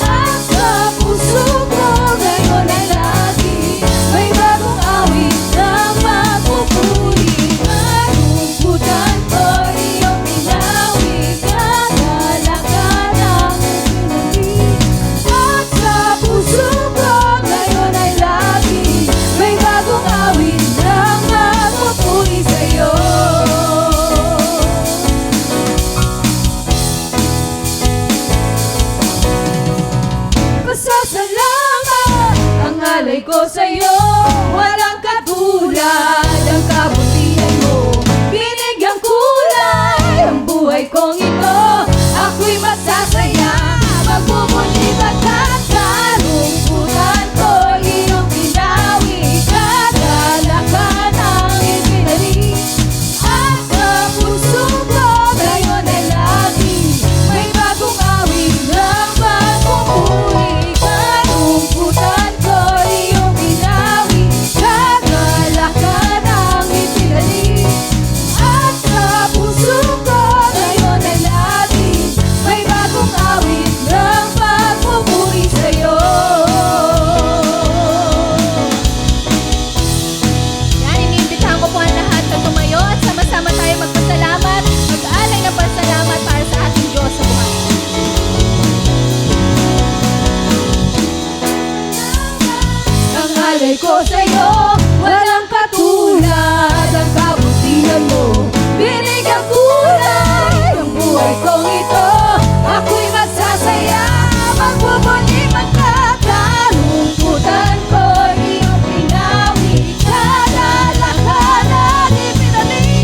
At sa puso ko ngayon ay lagi may bagong awit na magpupuli. Kalungkutan ko, iyong pinawi ka, nalakan ang ipinali. At sa puso ko ngayon ay lagi may bagong awit na magpupuli sa'yo. Pasasalamat ang alay ko sa'yo, walang katulad ang kabutihan mo. Binigyan kulay ang buhay kong ito. Ako'y magsasaya, magpupuli pagkat kalungkutan ko. Iyong pinawi, kadalakan ang ipinali. At sa puso ko ngayon ay lagi may bagong awit ng magpupuli. Kalungkutan ko, iyong pinawi, kadalakan ang ipinali. At sa puso ko ngayon ay lagi may bagong awit ng magpupuli sa'yo. Yan, iniimbitahan ko po ang lahat na tumayo at sama-sama tayo magpasalamat, mag-alay ng pasalamat para sa ating Diyos sa buhay. Ang alay ko sa'yo, walang katulad ang kabutihan mo. Binigyan kulay ang buhay kong ito. Ako'y magsasaya, magpupuli magkakalungkutan ko. Iyong pinawi, kadalakan ang ipinali.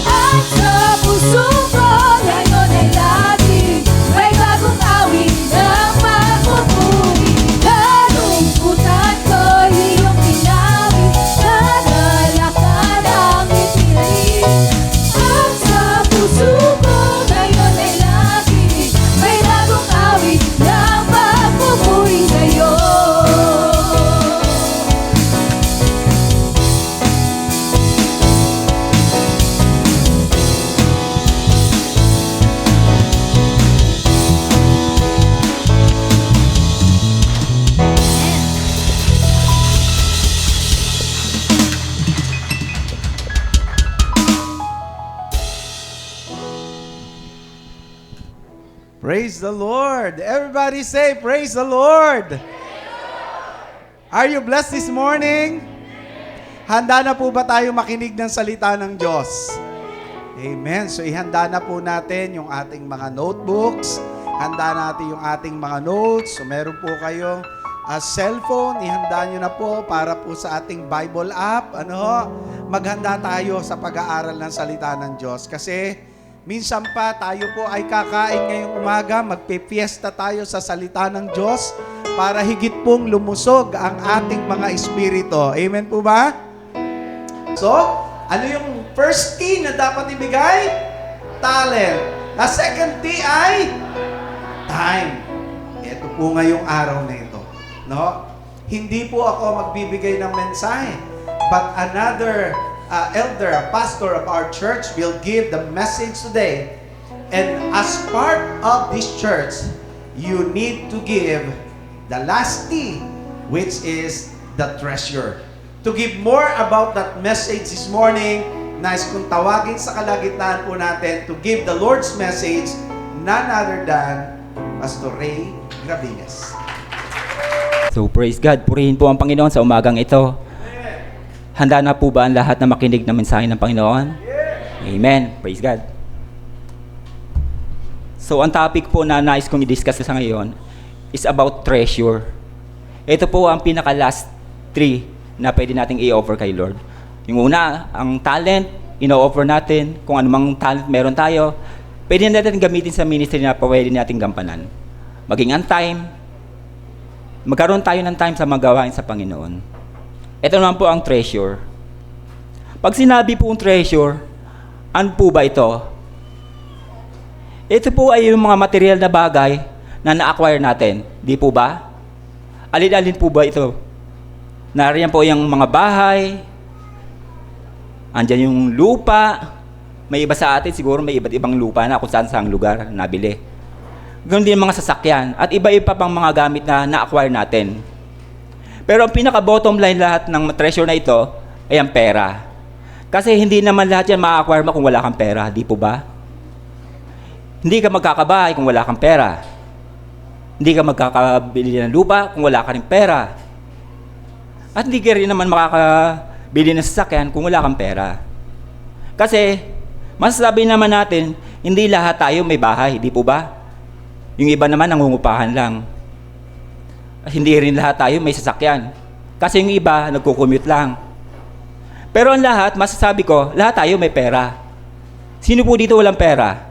At sa puso ko ngayon ay lagi may bagong awit ng magpupuli. Kalungkutan ko, iyong pinawi, kadalakan ang ipinali. At sa puso ko ngayon ay lagi may bagong awit ng magpupuli sa'yo. Praise the Lord. Everybody say, praise the Lord. Are you blessed this morning? Handa na po ba tayo makinig ng salita ng Diyos? Amen. So ihanda na po natin yung ating mga notebooks. Handa natin yung ating mga notes. So meron po kayong cellphone. Ihanda nyo na po para po sa ating Bible app. Maghanda tayo sa pag-aaral ng salita ng Diyos. Kasi minsan pa tayo po ay kakain ngayong umaga, magpipiesta tayo sa salita ng Diyos para higit pong lumusog ang ating mga espiritu. Amen po ba? So, ano yung first T na dapat ibigay? Talent. The second T ay time. Ito po ngayong araw na ito. No? Hindi po ako magbibigay ng mensahe, but another elder, a pastor of our church, will give the message today. And as part of this church, you need to give the last T, which is the treasure. To give more about that message this morning, nais kong tawagin sa kalagitnaan po natin to give the Lord's message, none other than Pastor Ray Gravines. So praise God, purihin po ang Panginoon sa umagang ito. Handa na po ba ang lahat na makinig ng mensahe ng Panginoon? Amen. Praise God. So ang topic po na nais kong i-discuss sa ngayon is about treasure. Ito po ang pinaka-last 3 na pwede nating i-offer kay Lord. Yung una, ang talent, ino-offer natin. Kung anumang talent meron tayo, pwede natin gamitin sa ministry na pwede natin gampanan. Maging ang time, magkaroon tayo ng time sa magawain sa Panginoon. Ito naman po ang treasure. Pag sinabi po ang treasure, ano po ba ito? Ito po ay yung mga material na bagay na na-acquire natin. Di po ba? Alin-alin po ba ito? Nariyan po yung mga bahay, andyan yung lupa, may iba sa atin, siguro may iba't ibang lupa na kung saan lugar nabili. Ganoon din mga sasakyan at iba-iba pang mga gamit na na-acquire natin. Pero ang pinaka-bottom line lahat ng treasure na ito ay ang pera. Kasi hindi naman lahat yan ma-acquire mo kung wala kang pera, di po ba? Hindi ka magkakabahay kung wala kang pera. Hindi ka magkakabili ng lupa kung wala ka rin pera. At hindi ka rin naman makakabili ng sasakyan kung wala kang pera. Kasi, masasabi naman natin, hindi lahat tayo may bahay, di po ba? Yung iba naman nangungupahan lang. At hindi rin lahat tayo may sasakyan. Kasi yung iba, nagko-commute lang. Pero ang lahat, masasabi ko, lahat tayo may pera. Sino po dito walang pera?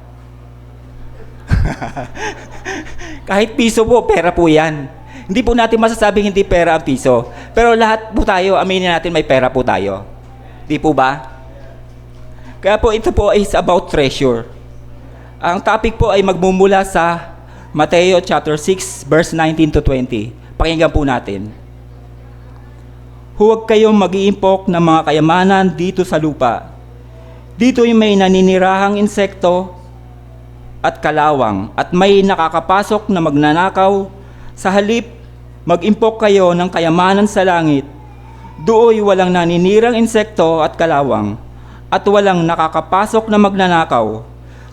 Kahit piso po, pera po yan. Hindi po natin masasabing hindi pera ang piso. Pero lahat po tayo, aminin natin may pera po tayo. Di po ba? Kaya po ito po is about treasure. Ang topic po ay magmumula sa Mateo chapter 6 verse 19 to 20. Pakinggan po natin. Huwag kayong mag-iimpok ng mga kayamanan dito sa lupa. Dito yung may naninirahang insekto at kalawang at may nakakapasok na magnanakaw. Sa halip, mag-impok kayo ng kayamanan sa langit. Dooy walang naninirang insekto at kalawang at walang nakakapasok na magnanakaw.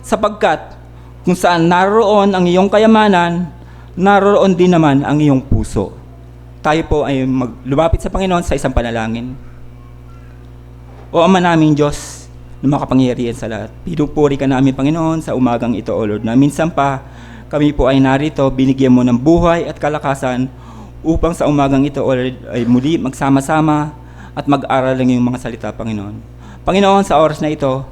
Sapagkat kung saan naroon ang iyong kayamanan, naroon din naman ang iyong puso. Tayo po ay lumapit sa Panginoon sa isang panalangin. O Ama naming Diyos, na makapangyarihan sa lahat, pinupuri ka namin, Panginoon, sa umagang ito, O Lord, na minsan pa kami po ay narito, binigyan mo ng buhay at kalakasan upang sa umagang ito, O Lord, ay muli magsama-sama at mag-aral ng iyong mga salita, Panginoon. Panginoon, sa oras na ito,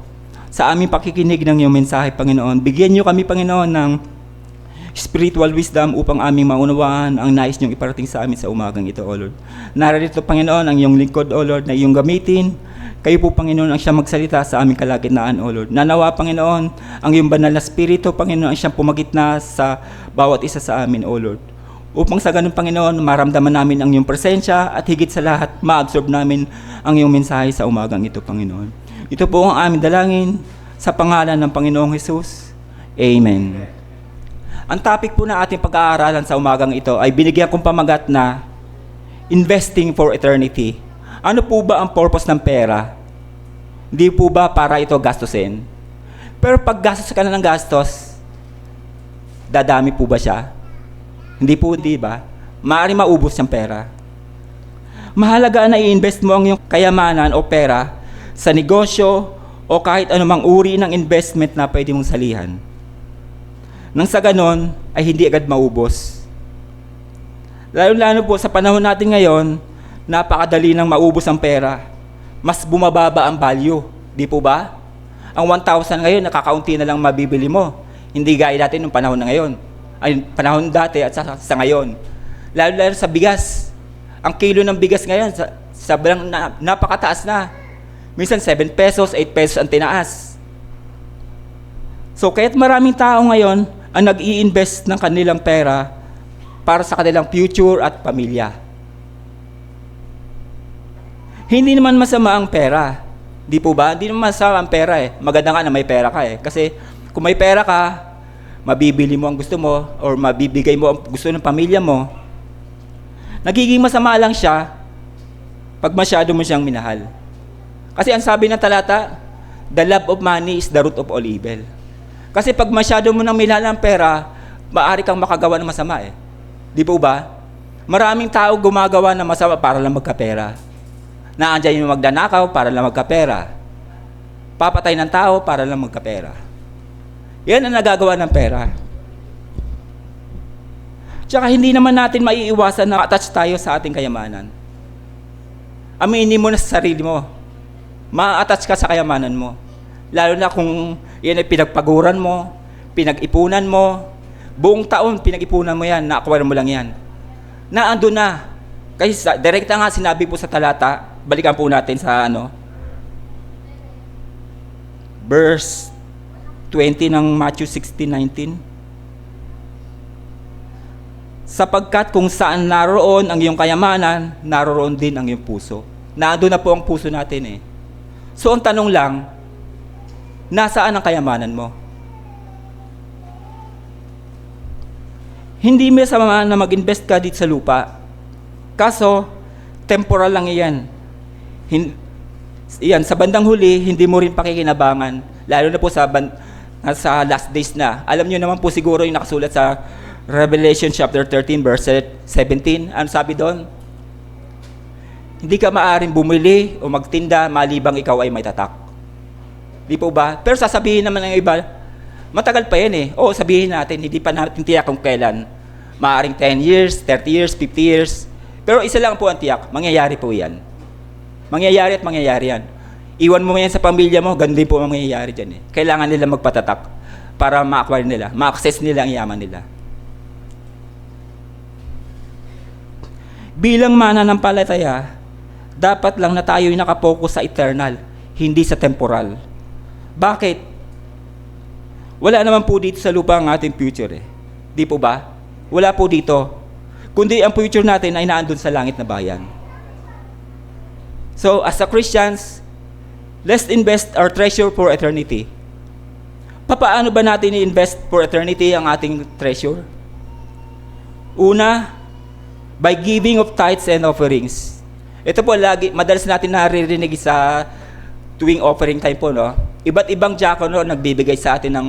sa aming pakikinig ng iyong mensahe, Panginoon, bigyan niyo kami, Panginoon, ng spiritual wisdom upang aming maunawaan ang nais niyong iparating sa amin sa umagang ito, O Lord. Narito, Panginoon, ang iyong lingkod, O Lord, na iyong gamitin. Kayo po, Panginoon, ang siyang magsalita sa aming kalagitnaan, O Lord. Nanawa, Panginoon, ang iyong banal na spirito, Panginoon, ang siyang pumagitna sa bawat isa sa amin, O Lord. Upang sa ganun, Panginoon, maramdaman namin ang iyong presensya at higit sa lahat, ma-absorb namin ang iyong mensahe sa umagang ito, Panginoon. Ito po ang aming dalangin sa pangalan ng Panginoong Hesus. Amen. Ang topic po na ating pag-aaralan sa umagang ito ay binigyan kong pamagat na investing for eternity. Ano po ba ang purpose ng pera? Hindi po ba para ito gastusin? Pero pag gastos ka na ng gastos, dadami po ba siya? Hindi po, di ba? Maaaring maubos yung pera. Mahalaga na i-invest mo ang iyong kayamanan o pera sa negosyo o kahit anumang uri ng investment na pwede mong salihan. Nang sa ganon, ay hindi agad maubos. Lalo-lalo po sa panahon natin ngayon, napakadali nang maubos ang pera. Mas bumababa ang value, di po ba? Ang 1,000 ngayon, nakakaunti na lang mabibili mo. Hindi gaya dati nung panahon na ngayon. Ay, panahon dati at sa ngayon. Lalo-lalo sa bigas. Ang kilo ng bigas ngayon, napakataas na. Minsan 7 pesos, 8 pesos ang tinaas. So, kaya't maraming tao ngayon ang nag-i-invest ng kanilang pera para sa kanilang future at pamilya. Hindi naman masama ang pera. Di po ba? Hindi naman masama ang pera eh. Maganda nga na may pera ka eh. Kasi kung may pera ka, mabibili mo ang gusto mo or mabibigay mo ang gusto ng pamilya mo. Nagiging masama lang siya pag masyado mo siyang minahal. Kasi ang sabi ng talata, the love of money is the root of all evil. Kasi pag masyado mo nang minahal ang pera, maaari kang makagawa ng masama eh. Di po ba? Maraming tao gumagawa ng masama para lang magkapera. Naandyan yung magnanakaw para lang magkapera. Papatay ng tao para lang magkapera. Yan ang nagagawa ng pera. Tsaka hindi naman natin maiiwasan na attach tayo sa ating kayamanan. Aminin mo na sa sarili mo. Ma-attach ka sa kayamanan mo. Lalo na kung yan ay pinagpaguran mo, pinag-ipunan mo, buong taon pinag-ipunan mo yan, na-acquire mo lang yan. Naandun na. Kasi direkta nga sinabi po sa talata, balikan po natin sa verse 20 ng Matthew 16:19. Sapagkat kung saan naroon ang iyong kayamanan, naroon din ang iyong puso. Naandun na po ang puso natin eh. So ang tanong lang, nasaan ang kayamanan mo? Hindi may sama na mag-invest ka dito sa lupa. Kaso, temporal lang iyan. Iyan, sa bandang huli, hindi mo rin pakikinabangan. Lalo na po sa last days na. Alam niyo naman po siguro yung nakasulat sa Revelation chapter 13 verse 17. Ano sabi doon? Hindi ka maaaring bumili o magtinda malibang ikaw ay may tatak. Di po ba? Pero sasabihin naman ng iba, matagal pa yan eh. Oo, sabihin natin, hindi pa natin tiyak kung kailan. Maaaring 10 years, 30 years, 50 years. Pero isa lang po ang tiyak, mangyayari po yan. Mangyayari at mangyayari yan. Iwan mo yan sa pamilya mo, ganun din po ang mangyayari dyan eh. Kailangan nila magpatatak para ma-acquire nila, ma-access nila ang yaman nila. Bilang mananampalataya, dapat lang na tayo'y nakapokus sa eternal, hindi sa temporal. Bakit? Wala naman po dito sa lupa ang ating future eh. Di po ba? Wala po dito. Kundi ang future natin ay naandun sa langit na bayan. So, as a Christians, let's invest our treasure for eternity. Papaano ba natin i-invest for eternity ang ating treasure? Una, by giving of tithes and offerings. Ito po madalas natin naririnig sa tuwing offering time po, no? Iba't ibang diakono nagbibigay sa atin ng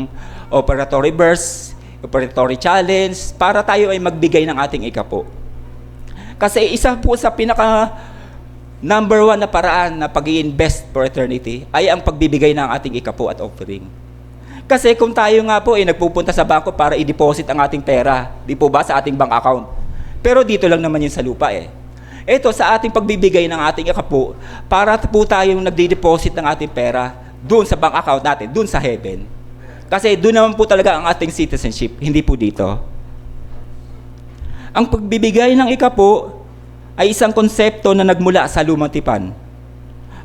operatory verse, operatory challenge, para tayo ay magbigay ng ating ikapo. Kasi isa po sa pinaka number 1 na paraan na pag-i-invest for eternity ay ang pagbibigay ng ating ikapo at offering. Kasi kung tayo nga po ay nagpupunta sa bangko para i-deposit ang ating pera, di po ba, sa ating bank account? Pero dito lang naman yun sa lupa eh. Ito, sa ating pagbibigay ng ating ikapo, para po tayong nagdi-deposit ng ating pera doon sa bank account natin, doon sa heaven. Kasi doon naman po talaga ang ating citizenship, hindi po dito. Ang pagbibigay ng ikapo ay isang konsepto na nagmula sa lumang tipan.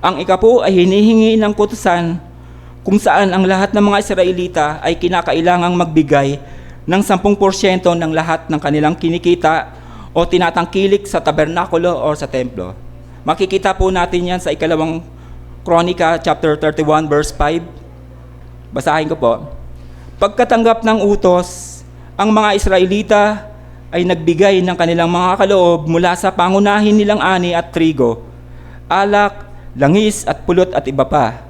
Ang ikapo ay hinihingi ng kutusan kung saan ang lahat ng mga Israelita ay kinakailangang magbigay ng 10% ng lahat ng kanilang kinikita o tinatangkilik sa tabernakulo o sa templo. Makikita po natin yan sa ikalawang Kronika chapter 31 verse 5. Basahin ko po. Pagkatanggap ng utos, ang mga Israelita ay nagbigay ng kanilang mga kaloob mula sa pangunahin nilang ani at trigo, alak, langis at pulot at iba pa.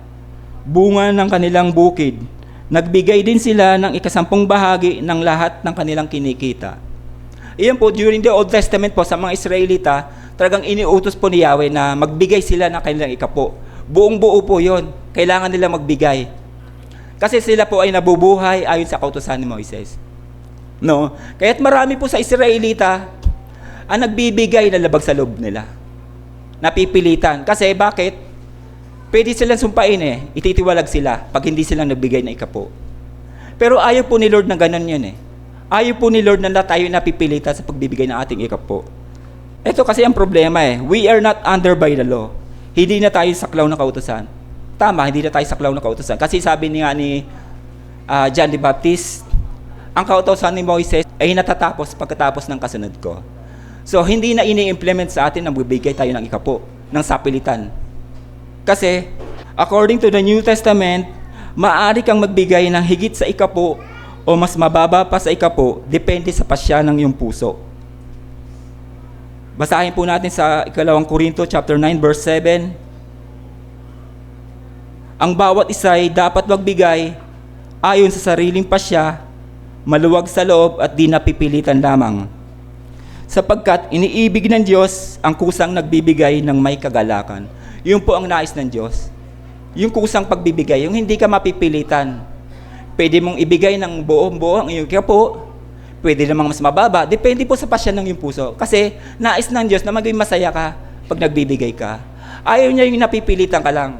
Bunga ng kanilang bukid. Nagbigay din sila ng 10% ng lahat ng kanilang kinikita. Iyan po, during the Old Testament po sa mga Israelita, talagang iniutos po ni Yahweh na magbigay sila ng kanilang ikapo. Buong buo po yun. Kailangan nila magbigay. Kasi sila po ay nabubuhay ayon sa kautusan ni Moises. No? Kaya't marami po sa Israelita ang nagbibigay na labag sa loob nila. Napipilitan. Kasi bakit? Pwede silang sumpain eh. Ititiwalag sila pag hindi silang nagbigay na ikapo. Pero ayaw po ni Lord na ganun yun eh. Ayaw po ni Lord na tayo napipilitan sa pagbibigay ng ating ikapo. Ito kasi ang problema eh. We are not under by the law. Hindi na tayo saklaw ng kautusan. Tama, hindi na tayo saklaw ng kautusan. Kasi sabi nga ni John the Baptist, ang kautusan ni Moises ay natatapos pagkatapos ng kasunod ko. So, hindi na ini-implement sa atin na magbibigay tayo ng ikapo, ng sapilitan. Kasi, According to the New Testament, maaari kang magbigay ng higit sa ikapo o mas mababa pa sa ikapo, depende sa pasya ng iyong puso. Basahin po natin sa 2 Korinto chapter 9 verse 7. Ang bawat isa ay dapat magbigay ayon sa sariling pasya, maluwag sa loob at di napipilitan lamang. Sapagkat iniibig ng Diyos ang kusang nagbibigay ng may kagalakan. Yun po ang nais ng Diyos. Yung kusang pagbibigay, yung hindi ka mapipilitan. Pwede mong ibigay ng buo-buo ang iyong ikapo, pwede namang mas mababa, depende po sa pasya ng iyong puso. Kasi nais ng Diyos na maging masaya ka pag nagbibigay ka. Ayaw niya yung napipilitan ka lang.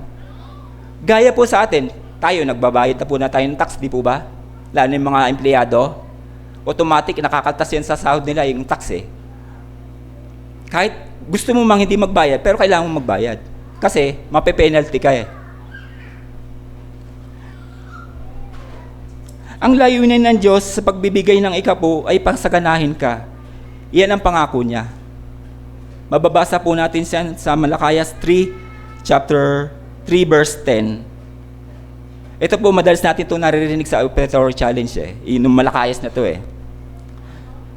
Gaya po sa atin, tayo nagbabayad na po na tayo ng tax, di po ba? Lalo yung mga empleyado, automatic nakakaltas yan sa sahod nila yung tax eh. Kahit gusto mo mang hindi magbayad, pero kailangan mo magbayad. Kasi mape-penalty ka eh. Ang layunin ng Diyos sa pagbibigay ng ikapo ay pangsaganahin ka. Iyan ang pangako niya. Mababasa po natin sa Malakayas 3, chapter 3, verse 10. Ito po, madalas natin ito naririnig sa Operatory Challenge eh. Yung Malakayas na ito eh.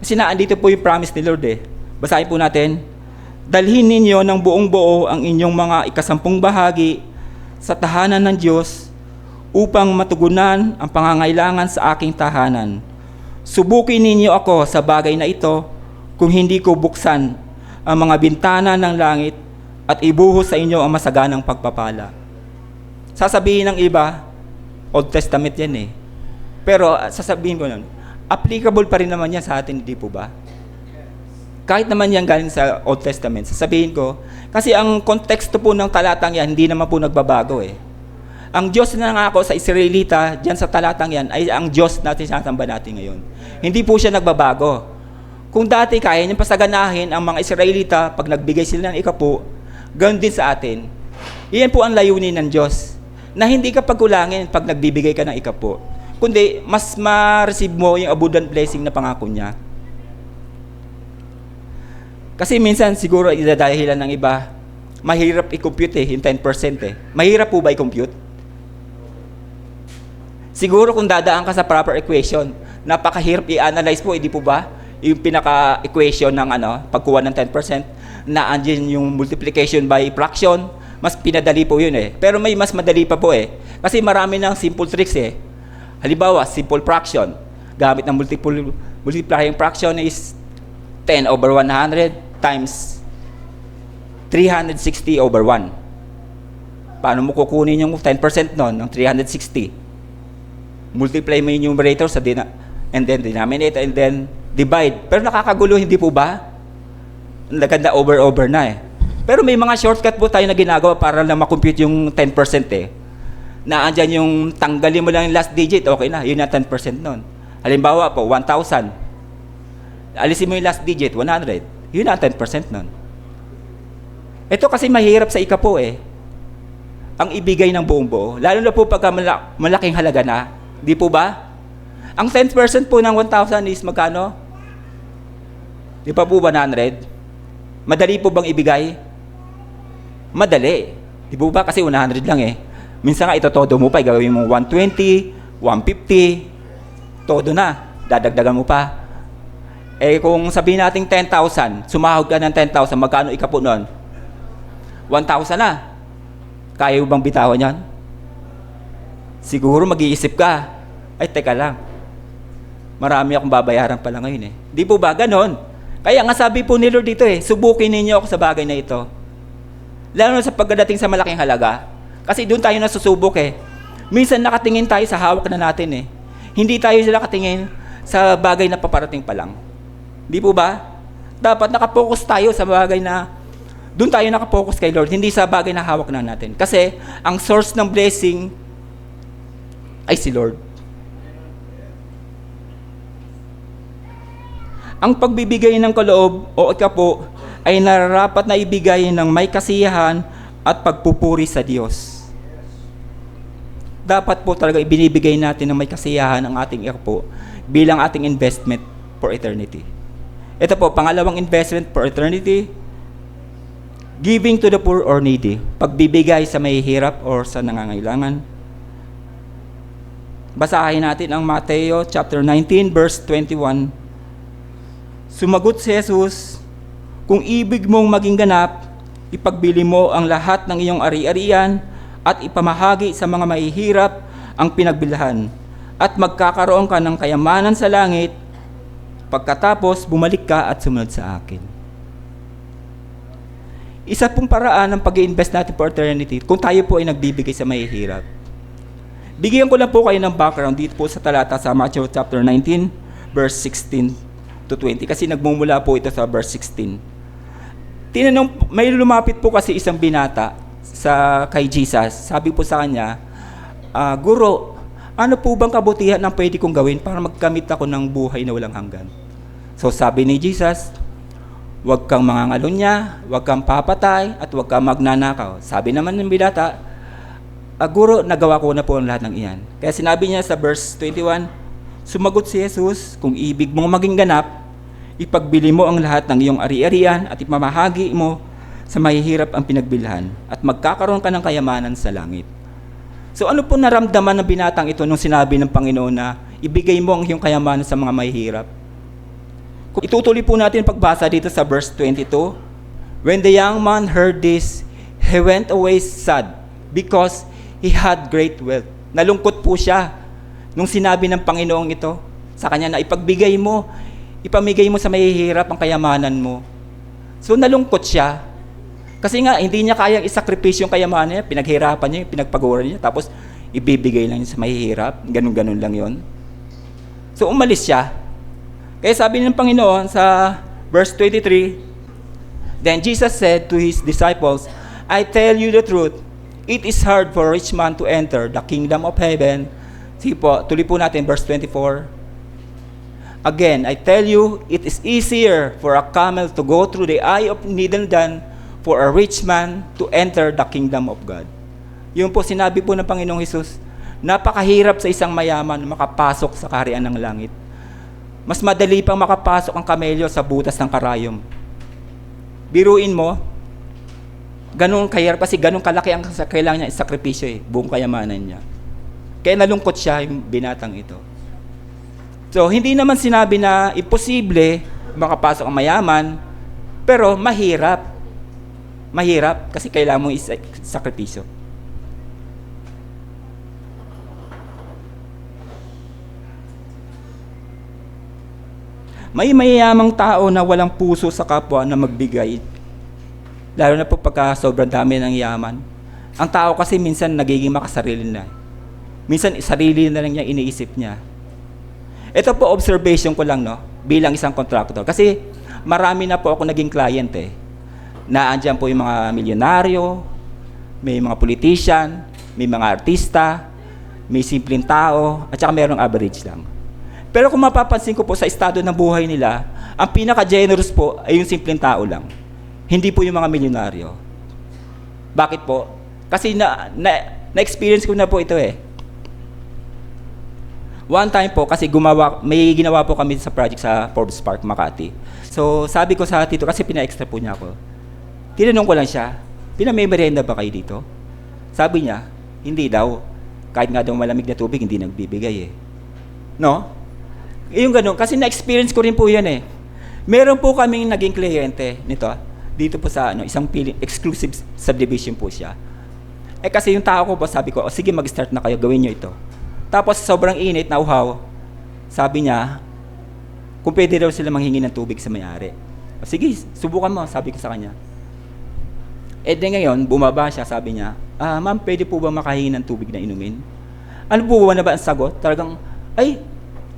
Kasi naandito po yung promise ni Lord eh. Basahin po natin. Dalhin ninyo ng buong buo ang inyong mga ikasampung bahagi sa tahanan ng Diyos upang matugunan ang pangangailangan sa aking tahanan. Subukin ninyo ako sa bagay na ito kung hindi ko buksan ang mga bintana ng langit at ibuhos sa inyo ang masaganang pagpapala. Sasabihin ng iba, Old Testament yan eh. Pero sasabihin ko nun, applicable pa rin naman yan sa atin, hindi po ba? Kahit naman yan galing sa Old Testament, sasabihin ko, kasi ang konteksto po ng talatang yan, hindi naman po nagbabago eh. Ang Diyos na nangako sa Israelita, dyan sa talatang yan, ay ang Diyos natin sinasamba natin ngayon. Hindi po siya nagbabago. Kung dati kaya niyang pasaganahin ang mga Israelita pag nagbigay sila ng ikapo, ganoon din sa atin. Iyan po ang layunin ng Diyos, na hindi ka pagkulangin pag nagbibigay ka ng ikapo, kundi mas ma-receive mo yung abundant blessing na pangako niya. Kasi minsan siguro idadahilan ng iba, mahirap i-compute eh, yung 10% eh. Mahirap po ba i-compute? Siguro kung dadaan ka sa proper equation, napakahirap i-analyze po, hindi po ba? Yung pinaka-equation ng pagkuha ng 10%, na andyan yung multiplication by fraction, mas pinadali po yun eh. Pero may mas madali pa po eh. Kasi marami ng simple tricks eh. Halimbawa, simple fraction. Gamit ng multiplying fraction is 10 over 100 times 360 over 1. Paano mo kukunin yung 10% nun, ng 360? Multiply mo yung numerator sa and then denominator and then divide. Pero nakakagulo, hindi po ba? Naganda over na eh. Pero may mga shortcut po tayo na ginagawa para lang makompute yung 10% eh. Na andyan yung tanggalin mo lang yung last digit, okay na, yun na 10% nun. Halimbawa po, 1,000. Alisin mo yung last digit, 100. Yun na 10% nun. Ito kasi mahirap sa ikapo eh. Ang ibigay ng buong buo. Lalo na po pagka malaking halaga na. Di po ba? Ang 10% po ng 1,000 is magkano? Di pa po 100? Madali po bang ibigay? Madali. Di po ba? Kasi 100 lang eh. Minsan nga ito todo mo pa, gagawin mo 120, 150, todo na. Dadagdagan mo pa. Eh kung sabihin natin 10,000, sumahog ka ng 10,000, magkano ikapo nun? 1,000 na. Kaya mo bang bitawan yan? Siguro mag-iisip ka, ay teka lang, marami akong babayaran pala ngayon eh. Di po ba? Ganon. Kaya nga sabi po ni Lord dito eh, subukin ninyo ako sa bagay na ito. Lalo na sa pagdating sa malaking halaga. Kasi doon tayo nasusubok eh. Minsan nakatingin tayo sa hawak na natin eh. Hindi tayo nakatingin sa bagay na paparating pa lang. Di po ba? Dapat nakapokus tayo sa bagay na doon tayo nakapokus kay Lord, hindi sa bagay na hawak na natin. Kasi ang source ng blessing ay si Lord. Ang pagbibigay ng kaloob o ikapo ay nararapat na ibigay ng may kasiyahan at pagpupuri sa Diyos. Dapat po talaga ibinibigay natin ng may kasiyahan ang ating ikapo bilang ating investment for eternity. Ito po, pangalawang investment for eternity, Giving to the poor or needy. Pagbibigay sa mahihirap or sa nangangailangan. Basahin natin ang Mateo chapter 19 verse 21. Sumagot si Jesus, kung ibig mong maging ganap, ipagbili mo ang lahat ng iyong ari-arian at ipamahagi sa mga mahihirap ang pinagbilhan at magkakaroon ka ng kayamanan sa langit. Pagkatapos, bumalik ka at sumunod sa akin. Isa pong paraan ng pag-i-invest natin for eternity kung tayo po ay nagbibigay sa mahihirap. Bigyan ko lang po kayo ng background dito po sa talata sa Matthew chapter 19, verse 16 to 20 kasi nagmumula po ito sa verse 16. May lumapit po kasi isang binata kay Jesus. Sabi po sa kanya, Guro, ano po bang kabutihan ang pwede kong gawin para magkamit ako ng buhay na walang hanggan? So sabi ni Jesus, huwag kang mangangalunya, huwag kang papatay, at huwag kang magnanakaw. Sabi naman ng binata, Guro, nagawa ko na po ang lahat ng iyan. Kaya sinabi niya sa verse 21, sumagot si Jesus, kung ibig mong maging ganap, ipagbili mo ang lahat ng iyong ari-arian at ipamahagi mo sa mahihirap ang pinagbilhan at magkakaroon ka ng kayamanan sa langit. So ano po naramdaman ng binatang ito nung sinabi ng Panginoon na ibigay mo ang iyong kayamanan sa mga mahihirap? Kung itutuloy po natin pagbasa dito sa verse 22, when the young man heard this, he went away sad because he had great wealth. Nalungkot po siya nung sinabi ng Panginoong ito sa kanya na ipamigay mo sa mahihirap ang kayamanan mo. So nalungkot siya. Kasi nga, hindi niya kayang isakripisyo yung kayamanan niya, pinaghirapan niya, pinagpaguran niya, tapos ibibigay lang niya sa mahihirap, ganun-ganun lang yon. So umalis siya. Kaya sabi ng Panginoon sa verse 23, then Jesus said to his disciples, I tell you the truth, it is hard for a rich man to enter the kingdom of heaven. Sige po, tuloy po natin verse 24. Again, I tell you, it is easier for a camel to go through the eye of needle than for a rich man to enter the kingdom of God. Yun po sinabi po ng Panginoong Hesus, napakahirap sa isang mayaman makapasok sa kaharian ng langit. Mas madali pang makapasok ang kamelyo sa butas ng karayom. Biruin mo, ganun kahirap kasi ganun kalaki ang kailangan niya isakripisyo buong kayamanan niya. Kaya nalungkot siya yung binatang ito. So, hindi naman sinabi na imposible makapasok ang mayaman, pero mahirap. Mahirap kasi kailangan mong isakripisyo. May mayayamang tao na walang puso sa kapwa na magbigay. Lalo na po pagka sobrang dami ng yaman. Ang tao kasi minsan nagiging makasarili na. Minsan sarili na lang niya iniisip niya. Ito po observation ko lang bilang isang contractor. Kasi marami na po ako naging client Naandyan po yung mga milyonaryo, may mga politician, may mga artista, may simpleng tao, at saka mayroong average lang. Pero kung mapapansin ko po sa estado ng buhay nila, ang pinaka-generous po ay yung simpleng tao lang. Hindi po yung mga milyonaryo. Bakit po? Kasi na-experience ko na po ito One time po, kasi may ginawa po kami sa project sa Forbes Park, Makati. So, sabi ko sa tito, kasi pina-extra po niya ako. Tinanong ko lang siya, pinamemerienda ba kayo dito? Sabi niya, hindi daw. Kahit nga daw malamig na tubig, hindi nagbibigay No? Yung ganun, kasi na-experience ko rin po yan Meron po kaming naging kliyente nito, dito po sa isang exclusive subdivision po siya. Kasi yung tao ko po, sabi ko, sige mag-start na kayo, gawin nyo ito. Tapos sobrang init, nauhaw, sabi niya, kung pwede daw sila manghingi ng tubig sa may-ari. Sige, subukan mo, sabi ko sa kanya. Di ngayon, bumaba siya, sabi niya, ma'am, pwede po ba makahingi ng tubig na inumin? Ano po ba na ba ang sagot? Talagang,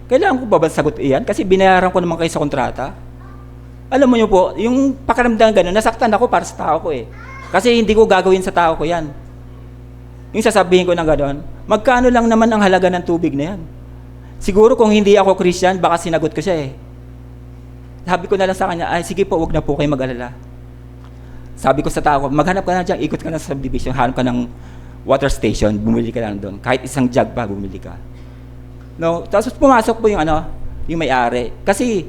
kailangan ko ba ba sagot iyan? Kasi binayaran ko naman kayo sa kontrata. Alam mo niyo po, yung pakiramdam gano'n, nasaktan ako para sa tao ko Kasi hindi ko gagawin sa tao ko yan. Yung sasabihin ko na gano'n, magkano lang naman ang halaga ng tubig na yan? Siguro kung hindi ako Christian, baka sinagot ko siya Sabi ko na lang sa kanya, sige po, wag na po kayo mag-alala. Sabi ko sa tao ko, maghanap ka na dyan, ikot ka na sa subdivision, hanap ka ng water station, bumili ka lang doon. Kahit isang jug pa, bumili ka. No, tapos pumasok po yung may-ari. Kasi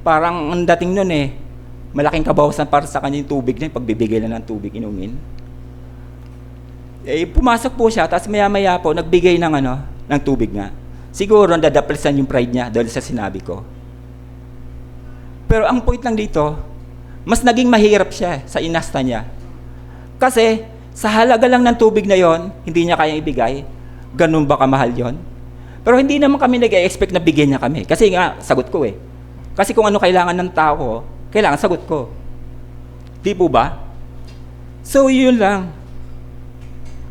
parang ang dating noon malaking kabawasan para sa kanya yung tubig na yung pagbibigay na ng tubig inumin. Pumasok po siya, tapos maya-maya po, nagbigay ng tubig nga. Siguro, nadadaplisan yung pride niya dahil sa sinabi ko. Pero ang point lang dito, mas naging mahirap siya sa inasta niya. Kasi, sa halaga lang ng tubig na yon, hindi niya kayang ibigay. Ganun ba kamahal yon? Pero hindi naman kami nag-expect na bigyan niya kami. Kasi nga, sagot ko eh. Kasi kung ano kailangan ng tao, kailangan sagot ko. Di po ba? So, yun lang.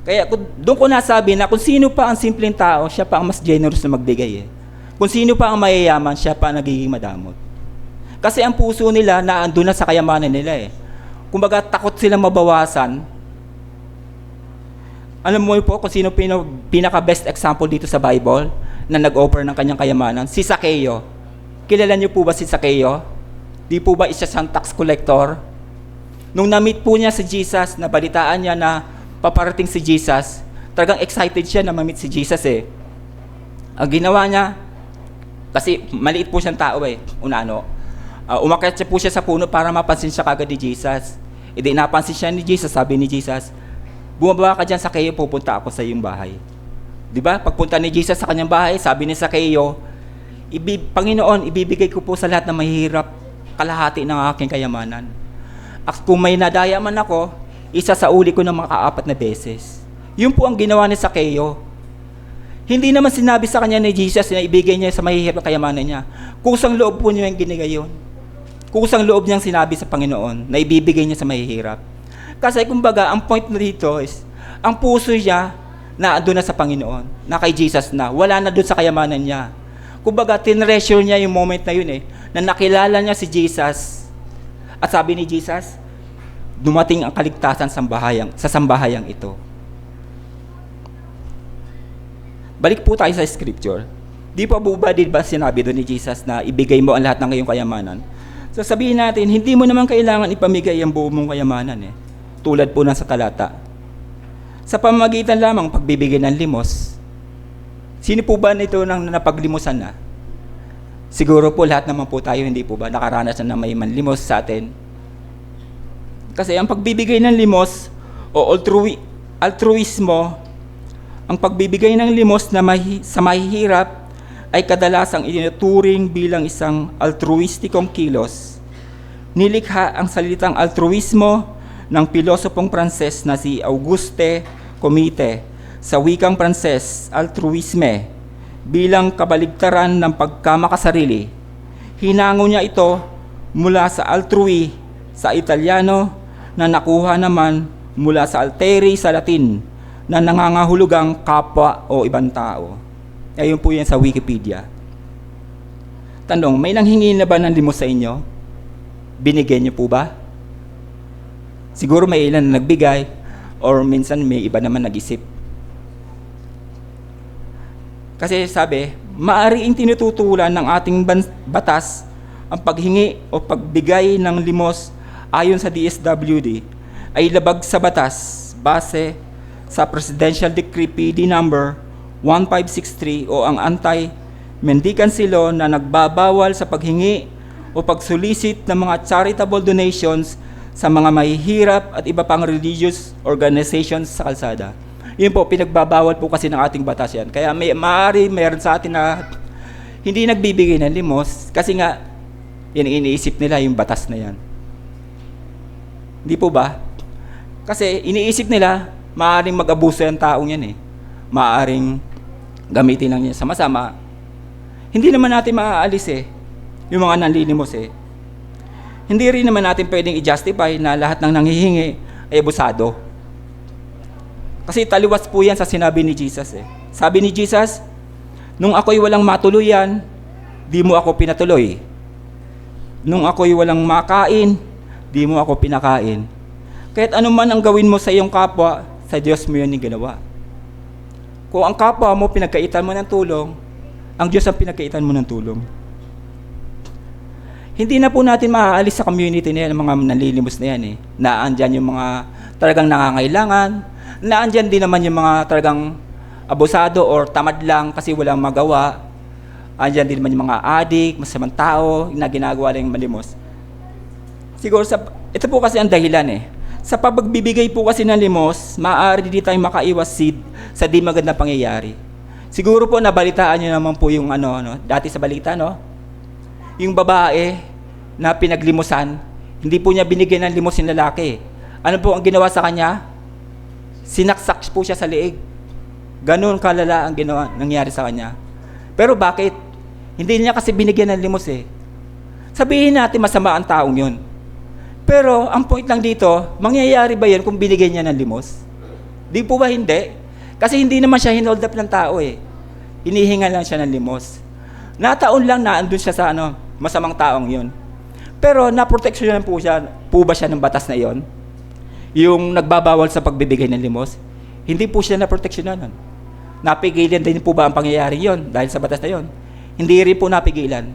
Kaya doon ko nasabi na kung sino pa ang simpleng tao, siya pa ang mas generous na magbigay eh. Kung sino pa ang mayayaman, siya pa ang nagiging madamot. Kasi ang puso nila naandun na sa kayamanan nila eh. Kumbaga takot silang mabawasan. Alam mo po kung sino pinaka-best example dito sa Bible na nag-offer ng kanyang kayamanan? Si Zacchaeus. Kilala niyo po ba si Zacchaeus? Di po ba isa siyang tax collector? Nung na-meet po niya si Jesus, nabalitaan niya na paparating si Jesus, talagang excited siya na ma-meet si Jesus eh. Ang ginawa niya, kasi maliit po siyang tao eh, umakyat siya po siya sa puno para mapansin siya kagad ni Jesus. E di napansin siya ni Jesus, sabi ni Jesus, bumaba ka dyan sa Zacchaeus, pupunta ako sa iyong bahay. Di ba? Pagpunta ni Jesus sa kanyang bahay, sabi ni Zacchaeus, Panginoon, ibibigay ko po sa lahat na mahihirap kalahati ng aking kayamanan. At kung may nadaya man ako, isasauli ko ng mga 4 na beses. Yun po ang ginawa ni Zacchaeus. Hindi naman sinabi sa kanya ni Jesus na ibigay niya sa mahihirap na kayamanan niya. Kusang loob po niya yung ginigay yun. Kusang loob niyang sinabi sa Panginoon na ibibigay niya sa mahihirap. Kasi kumbaga, ang point na dito is, ang puso niya na doon na sa Panginoon, na kay Jesus na, wala na doon sa kayamanan niya. Kumbaga, tinreasure niya yung moment na yun eh, na nakilala niya si Jesus. At sabi ni Jesus, dumating ang kaligtasan sa sambahayang ito. Balik po tayo sa scripture. Di ba sinabi doon ni Jesus na ibigay mo ang lahat ng iyong kayamanan? So sabihin natin, hindi mo naman kailangan ipamigay ang buo mong kayamanan eh. Tulad po ng sa talata. Sa pamamagitan lamang pagbibigay ng limos, sino po ba nito nang napaglimusan na? Siguro po lahat naman po tayo, hindi po ba nakaranas na may manlimos sa atin? Kasi ang pagbibigay ng limos o altruismo, ang pagbibigay ng limos na sa mahihirap ay kadalasang itinuturing bilang isang altruistikong kilos. Nilikha ang salitang altruismo ng pilosopong Pranses na si Auguste Comte sa wikang Pranses, altruisme, bilang kabaligtaran ng pagkamakasarili. Hinango niya ito mula sa altrui sa Italiano, na nakuha naman mula sa alteri sa Latin na nangangahulugang kapwa o ibang tao. Ayun po yan sa Wikipedia. Tanong, may nanghingi na ba ng limos sa inyo? Binigyan niyo po ba? Siguro may ilan na nagbigay or minsan may iba naman nag-isip. Kasi sabi, maariing tinututulan ng ating batas ang paghingi o pagbigay ng limos ayon sa DSWD ay labag sa batas base sa Presidential Decree PD number 1563 o ang Anti-Mendicancy Law na nagbabawal sa paghingi o pagsolicit ng mga charitable donations sa mga mahihirap at iba pang religious organizations sa kalsada. Yun po, pinagbabawal po kasi ng ating batas yan. Kaya meron sa atin na hindi nagbibigay ng limos kasi nga yan iniisip nila yung batas na yan. Hindi po ba? Kasi iniisip nila, maaaring mag-abuso yung taong yan eh. Maaaring gamitin lang niya sa masama. Hindi naman natin maaalis eh, yung mga nanlilimos eh. Hindi rin naman natin pwedeng i-justify na lahat ng nanghihingi ay abusado. Kasi taliwas po yan sa sinabi ni Jesus eh. Sabi ni Jesus, nung ako'y walang matuluyan, di mo ako pinatuloy. Nung ako'y walang makain, di mo ako pinakain. Kahit ano man ang gawin mo sa iyong kapwa, sa Diyos mo yun yung ginawa. Kung ang kapwa mo pinagkaitan mo ng tulong, ang Diyos ang pinagkaitan mo ng tulong. Hindi na po natin maaalis sa community na yan, mga nanlilimos na yan eh. Naandyan yung mga talagang nangangailangan, naandyan din naman yung mga talagang abusado or tamad lang kasi walang magawa. Andyan din naman yung mga adik, masamang tao, na ginagawa lang yung malimos. Siguro ito po kasi ang dahilan eh. Sa pagbibigay po kasi ng limos, maaari di tayo makaiwas sa di magandang pangyayari. Siguro po nabalitaan niyo naman po yung dati sa balita, no? Yung babae na pinaglimusan, hindi po niya binigyan ng limos yung lalaki. Ano po ang ginawa sa kanya? Sinaksak po siya sa leeg. Ganun kalala ang nangyari sa kanya. Pero bakit? Hindi niya kasi binigyan ng limos eh. Sabihin natin masama ang taong yun. Pero ang point lang dito, mangyayari ba yun kung binigyan niya ng limos? Di po ba hindi? Kasi hindi naman siya hinold up ng tao eh. Hinihinga lang siya ng limos. Nataon lang na andun siya sa masamang taong yun. Pero naproteksyonan po ba siya ng batas na yon? Yung nagbabawal sa pagbibigay ng limos? Hindi po siya naproteksyonan. Napigilan din po ba ang pangyayari yon dahil sa batas na yon? Hindi rin po napigilan.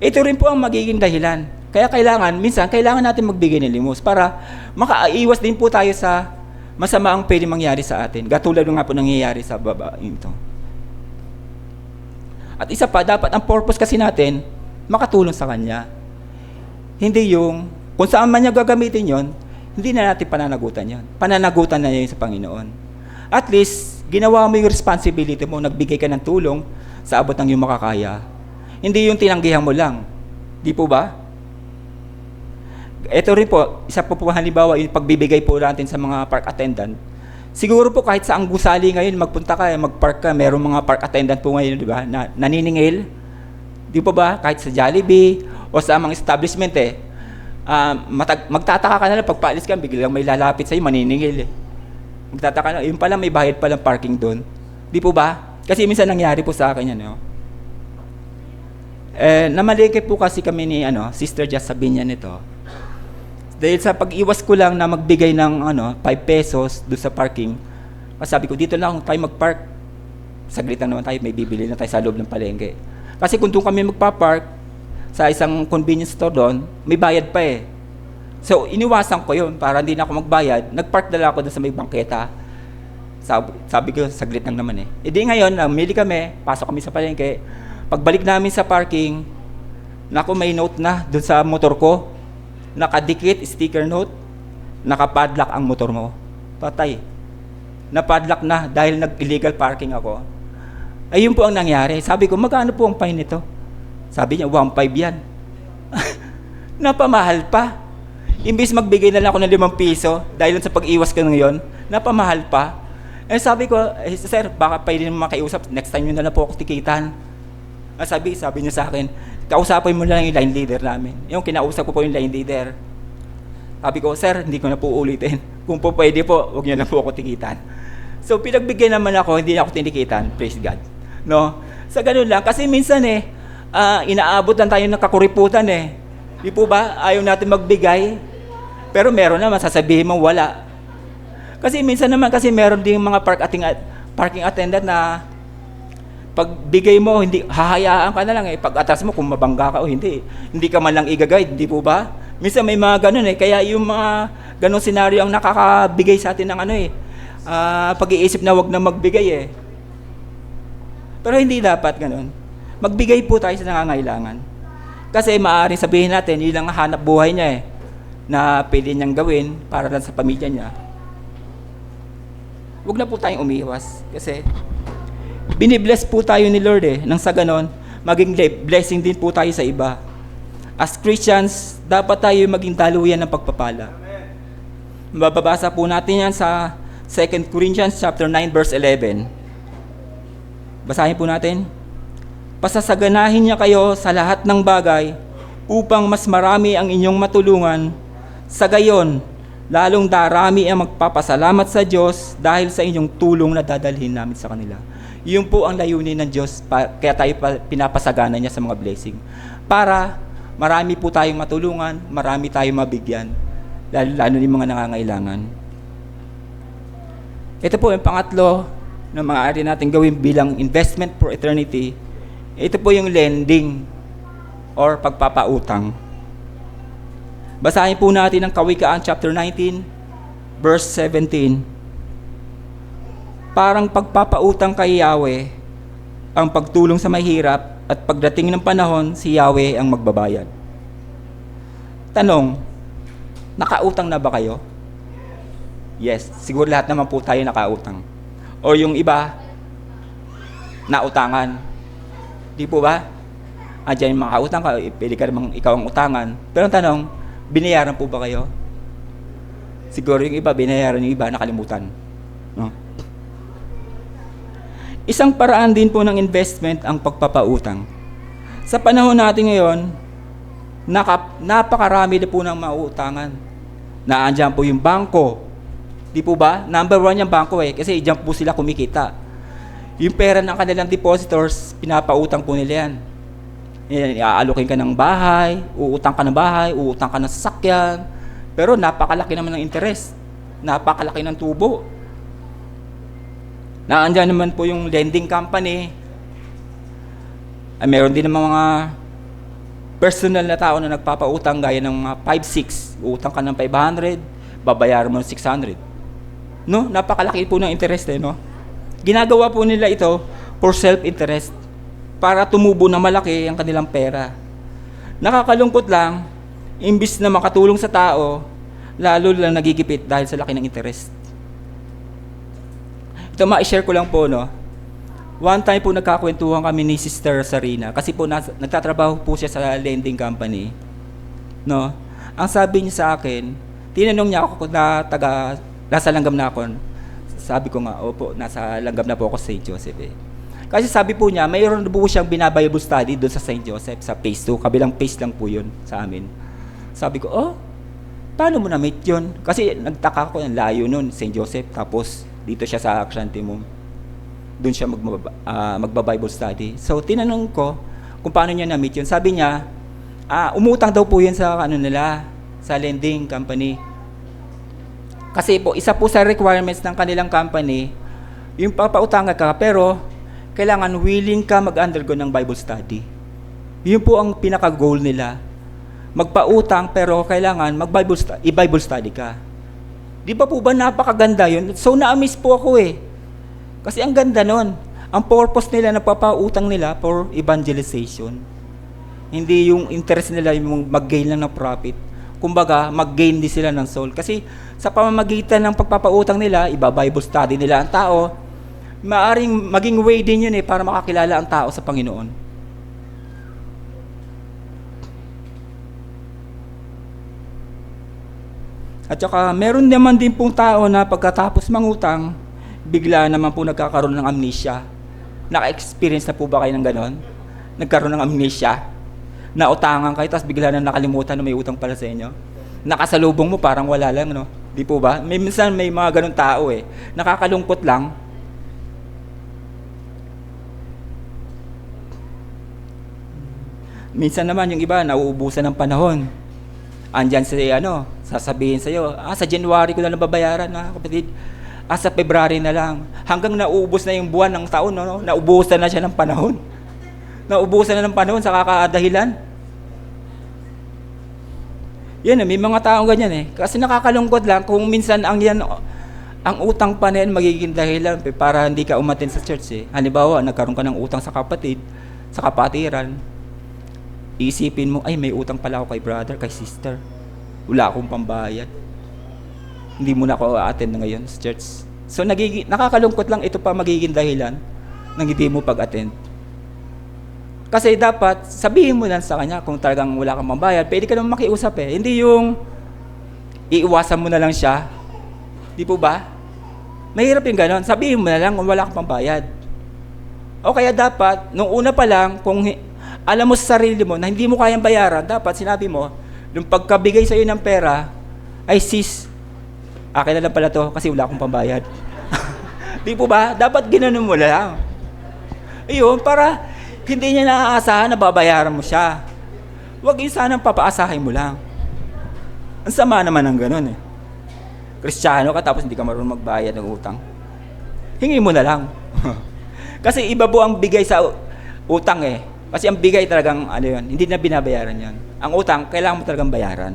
Ito rin po ang magiging dahilan. Kaya minsan kailangan natin magbigay ng limos para makaiwas din po tayo sa masama ang pwede mangyari sa atin. Katulad nga po nangyayari sa babaeng ito. At isa pa, dapat ang purpose kasi natin, makatulong sa Kanya. Hindi yung, kung saan man niya gagamitin yon, hindi na natin pananagutan yan. Pananagutan na yun sa Panginoon. At least, ginawa mo yung responsibility mo, nagbigay ka ng tulong sa abot ng iyong makakaya. Hindi yung tinanggihan mo lang. Di po ba? Ito rin po, isa po halimbawa, yung pagbibigay po natin sa mga park attendant. Siguro po kahit sa ang gusali ngayon, magpunta ka, mag-park ka, merong mga park attendant po ngayon, di ba, na naniningil. Di po ba? Kahit sa Jollibee o sa mga establishment magtataka ka na lang, pagpaalis ka, biglang may lalapit sa'yo, maniningil eh. Magtataka na, yun pala may bayad palang parking doon. Di po ba? Kasi minsan nangyari po sa akin yan. Namalengke po kasi kami ni Sister Jess, sabihin niya nito. Dahil sa pag-iwas ko lang na magbigay ng 5 pesos doon sa parking, sabi ko, dito lang tayo mag-park. Saglit lang naman tayo, may bibili na tayo sa loob ng palengke. Kasi kung doon kami magpa-park, sa isang convenience store doon, may bayad pa eh. So, iniwasan ko yun para hindi na ako magbayad. Nag-park na lang ako doon sa may bangketa. Sabi ko, saglit lang naman eh. E di ngayon, namili kami, pasok kami sa palengke. Pagbalik namin sa parking, naku, may note na doon sa motor ko. Nakadikit, sticker note, nakapadlock ang motor mo. Patay. Napadlock na dahil nag-illegal parking ako. Ayun po ang nangyari. Sabi ko, magkano po ang fine nito? Sabi niya, 1.5 yan. Napamahal pa. Imbis magbigay na lang ako ng 5 piso dahil sa pag-iwas ko ngayon, napamahal pa. Sabi ko, sir, baka pwede naman makiusap. Next time yun na lang po ako tikitan. Sabi niya sa akin, kausapin mo lang yung line leader namin. Yung kinausap ko po yung line leader. Sabi ko, sir, hindi ko na po ulitin. Kung po pwede po, huwag niyo na po ako tikitan. So, pinagbigyan naman ako, hindi na ako tinikitan. Praise God. No? Sa ganun lang. Kasi minsan inaabot lang tayo ng kakuriputan eh. Di po ba? Ayaw natin magbigay. Pero meron naman, sasabihin mo wala. Kasi minsan naman, meron din mga parking attendant na pagbigay mo, hindi, hahayaan ka na lang eh. Pag atras mo, kung mabangga ka o hindi. Hindi ka man lang i-guide, di po ba? Minsan may mga ganun eh. Kaya yung mga ganung senaryo ang nakakabigay sa atin ng pag-iisip na wag na magbigay eh. Pero hindi dapat ganun. Magbigay po tayo sa nangangailangan. Kasi maaaring sabihin natin, yun lang hanap buhay niya eh, na pwede niyang gawin para lang sa pamilya niya. Huwag na po tayong umiwas. Kasi binibless po tayo ni Lord eh, nang sa ganon, maging blessing din po tayo sa iba. As Christians, dapat tayo maging daluyan ng pagpapala. Mababasa po natin yan sa 2 Corinthians chapter 9 verse 11. Basahin po natin. Pasasaganahin niya kayo sa lahat ng bagay upang mas marami ang inyong matulungan. Sa gayon, lalong darami ang magpapasalamat sa Diyos dahil sa inyong tulong na dadalhin namin sa kanila. Yun po ang layunin ng Diyos, kaya tayo pinapasagana niya sa mga blessing. Para marami po tayong matulungan, marami tayong mabigyan, lalo yung mga nangangailangan. Ito po yung pangatlo na maaari natin gawin bilang investment for eternity. Ito po yung lending or pagpapautang. Basahin po natin ang Kawikaan chapter 19, verse 17. Parang pagpapautang kay Yahweh, ang pagtulong sa mahirap at pagdating ng panahon, si Yahweh ang magbabayad. Tanong, nakautang na ba kayo? Yes, siguro lahat naman po tayo nakautang. O yung iba, nautangan. Di po ba? Andiyan yung makautang ka, pwede ka namang ikaw ang utangan. Pero ang tanong, binayaran po ba kayo? Siguro yung iba, binayaran yung iba, nakalimutan. No? Isang paraan din po ng investment ang pagpapautang. Sa panahon natin ngayon, napakarami na po ng mauutangan. Naandyan po yung bangko. Di po ba? Number 1 yung bangko kasi dyan po sila kumikita. Yung pera ng kanilang depositors, pinapautang po nila yan. Iaalokin ka ng bahay, uutang ka ng bahay, uutang ka ng sasakyan. Pero napakalaki naman ng interest. Napakalaki ng tubo. Naandyan naman po yung lending company. Ay, meron din ng mga personal na tao na nagpapautang gaya ng mga 5-6. Uutang ka ng 500, babayaran mo ng 600. No? Napakalaki po ng interest no? Ginagawa po nila ito for self-interest para tumubo na malaki ang kanilang pera. Nakakalungkot lang, imbis na makatulong sa tao, lalo lang nagigipit dahil sa laki ng interest. Ito, ma-share ko lang po, no? One time po nagkakwentuhan kami ni Sister Sarina kasi po nagtatrabaho po siya sa lending company. No? Ang sabi niya sa akin, tinanong niya ako kung nasa langgam na ako. Sabi ko nga, opo, nasa langgam na po ako sa St. Joseph Kasi sabi po niya, mayroon po siyang binabible study doon sa St. Joseph, sa phase 2. Kabilang phase lang po yun sa amin. Sabi ko, paano mo na-meet yun? Kasi nagtaka ko, ang layo nun, St. Joseph. Tapos, dito siya sa Chrysanthemum. Doon siya magba-Bible study. So, tinanong ko kung paano niya na-meet yun. Sabi niya, umutang daw po yun sa sa lending company. Kasi po, isa po sa requirements ng kanilang company, yung papautangan ka, pero kailangan willing ka mag-undergo ng Bible study. Yun po ang pinaka-goal nila. Magpautang, pero kailangan i-Bible study ka. Di ba po ba napakaganda yun? So, na-amaze po ako Kasi ang ganda nun. Ang purpose nila, nagpapautang nila for evangelization. Hindi yung interest nila yung mag-gain lang ng profit. Kumbaga, mag-gain din sila ng soul. Kasi sa pamamagitan ng pagpapautang nila, iba-Bible study nila ang tao, maaring maging way din yun para makakilala ang tao sa Panginoon. At saka, meron naman din pong tao na pagkatapos mangutang, bigla naman po nagkakaroon ng amnesia. Naka-experience na po ba kayo ng ganon? Nagkaroon ng amnesia? Nautangan kayo, tapos bigla na nakalimutan na may utang pala sa inyo? Nakasalubong mo, parang wala lang, no? Di po ba? Minsan may mga ganon tao Nakakalungkot lang. Minsan naman yung iba, nauubusan ng panahon. Andyan sasabihin sa'yo, sa January ko na nababayaran, kapatid. Sa February na lang. Hanggang nauubos na yung buwan ng taon, no? Naubusan na siya ng panahon. Naubusan na ng panahon sa kakadahilan. Yan, may mga taong ganyan Kasi nakakalungkot lang kung minsan ang utang pa na yan magiging dahilan para hindi ka umattend sa church Halimbawa, nagkaroon ka ng utang sa kapatid, sa kapatiran. Iisipin mo, may utang pala ako kay brother, kay sister. Wala akong pambayad. Hindi mo na ako a-attend ngayon sa church. So, nakakalungkot lang ito pa magiging dahilan ng hindi mo pag-attend. Kasi dapat, sabihin mo lang sa kanya kung talagang wala kang pambayad, pwede ka naman makiusap Hindi yung iiwasan mo na lang siya. Di po ba? Mahirap yung ganon. Sabihin mo na lang kung wala kang pambayad. O kaya dapat, nung una pa lang, kung alam mo sa sarili mo na hindi mo kayang bayaran, dapat sinabi mo, nung pagkabigay sa'yo ng pera, ay sis, akin na lang pala to kasi wala akong pambayad. Di po ba? Dapat ginanon mo lang. Ayun, para hindi niya naaasahan na babayaran mo siya. Huwag yun sanang papaasahin mo lang. Ang sama naman ng ganun Kristiyano ka tapos hindi ka marunong magbayad ng utang. Hingi mo na lang. Kasi iba po ang bigay sa utang Kasi ang bigay talagang, hindi na binabayaran yan. Ang utang, kailangan mo talagang bayaran.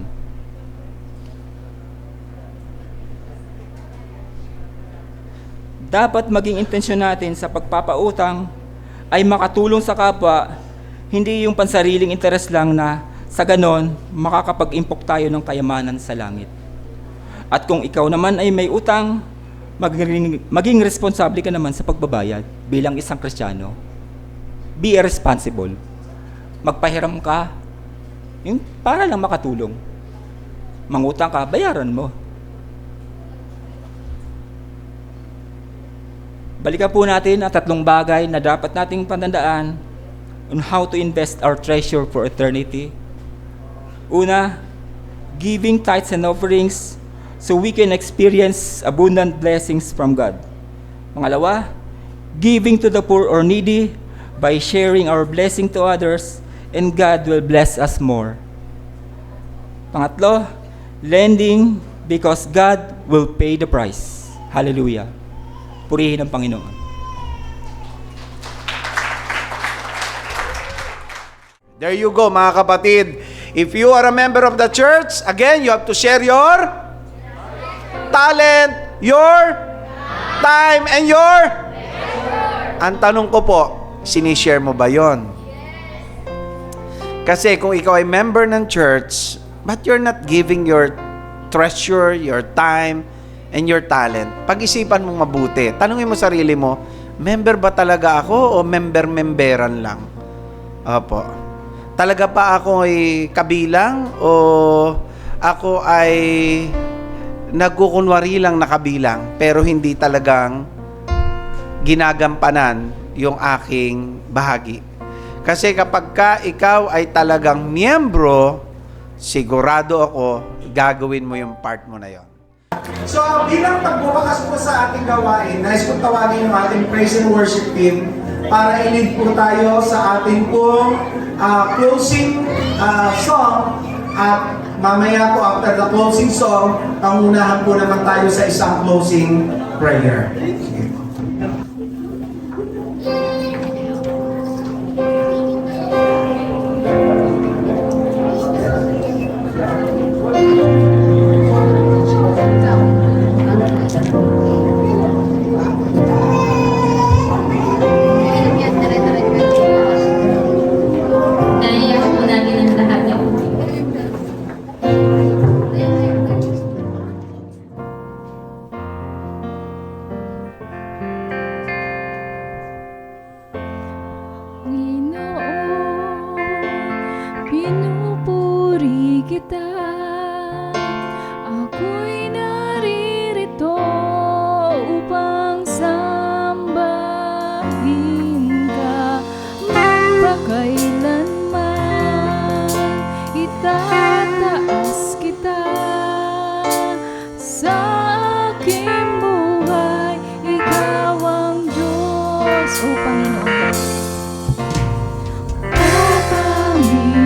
Dapat maging intensyon natin sa pagpapautang ay makatulong sa kapwa, hindi yung pansariling interes lang na Sa ganon, makakapag-impok tayo ng kayamanan sa langit. At kung ikaw naman ay may utang, maging responsable ka naman sa pagbabayad bilang isang Kristiyano. Be responsible. Magpahiram ka, yung para lang makatulong. Mangutang ka, bayaran mo. Balikan po natin ang 3 bagay na dapat nating pandandaan on how to invest our treasure for eternity. Una, giving tithes and offerings so we can experience abundant blessings from God. Pangalawa, giving to the poor or needy by sharing our blessing to others, and God will bless us more. Pangatlo, lending because God will pay the price. Hallelujah. Purihin ang Panginoon. There you go, mga kapatid. If you are a member of the church, again, you have to share your talent, your time, and your... Ang tanong ko po, sinishare mo ba yon? Kasi kung ikaw ay member ng church, but you're not giving your treasure, your time, and your talent, pag-isipan mong mabuti. Tanungin mo sarili mo, member ba talaga ako o member-memberan lang? Opo. Talaga pa ako ay kabilang o ako ay nagkukunwari lang na kabilang pero hindi talagang ginagampanan yung aking bahagi. Kasi kapag ka ikaw ay talagang miyembro, sigurado ako gagawin mo yung part mo na yon. So, bilang pagbubakas po sa ating gawain, nais kong tawagin yung ating praise and worship team para i-lead po tayo sa ating pong closing song. At mamaya po after the closing song, pangunahan po naman tayo sa isang closing prayer. Naiyak po natin ang lahat ng Panginoon, pinupuri kita. Ako'y naririto upang sambahin ka. Magpakailanman itataas kita. Sa aking buhay, ikaw ang Diyos, O Panginoon. O Panginoon,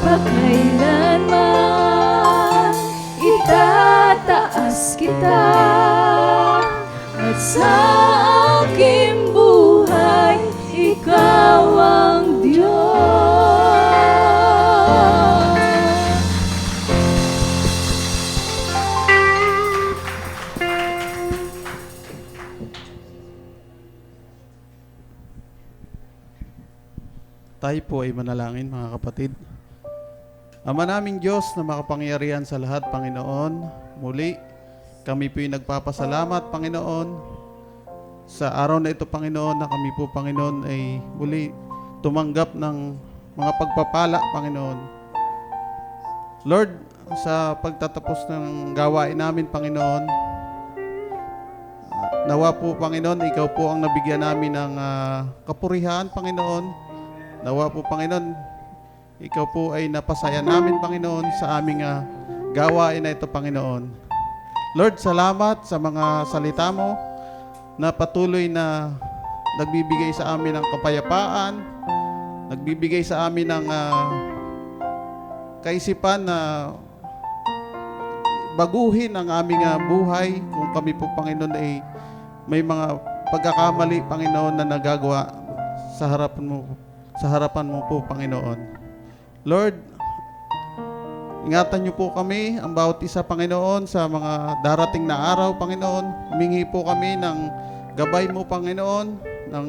pagkailanman itataas kita at sa aking buhay ikaw ang Diyos. Tayo po ay manalangin, mga kapatid. Ama naming Diyos na makapangyarihan sa lahat, Panginoon, muli kami po ay nagpapasalamat, Panginoon, sa araw na ito, Panginoon, na kami po, Panginoon, ay muli tumanggap ng mga pagpapala, Panginoon. Lord, sa pagtatapos ng gawain namin, Panginoon, nawa po, Panginoon, ikaw po ang nabigyan namin ng kapurihan, Panginoon. Nawa po, Panginoon, ikaw po ay napasaya namin, Panginoon, sa aming gawain na ito, Panginoon. Lord, salamat sa mga salita mo na patuloy na nagbibigay sa amin ng kapayapaan, nagbibigay sa amin ng kaisipan na baguhin ang aming buhay kung kami po, Panginoon, ay may mga pagkakamali, Panginoon, na nagagawa sa harapan mo po, Panginoon. Lord, ingatan niyo po kami, ang bawat isa, Panginoon, sa mga darating na araw, Panginoon. Humingi po kami ng gabay mo, Panginoon, ng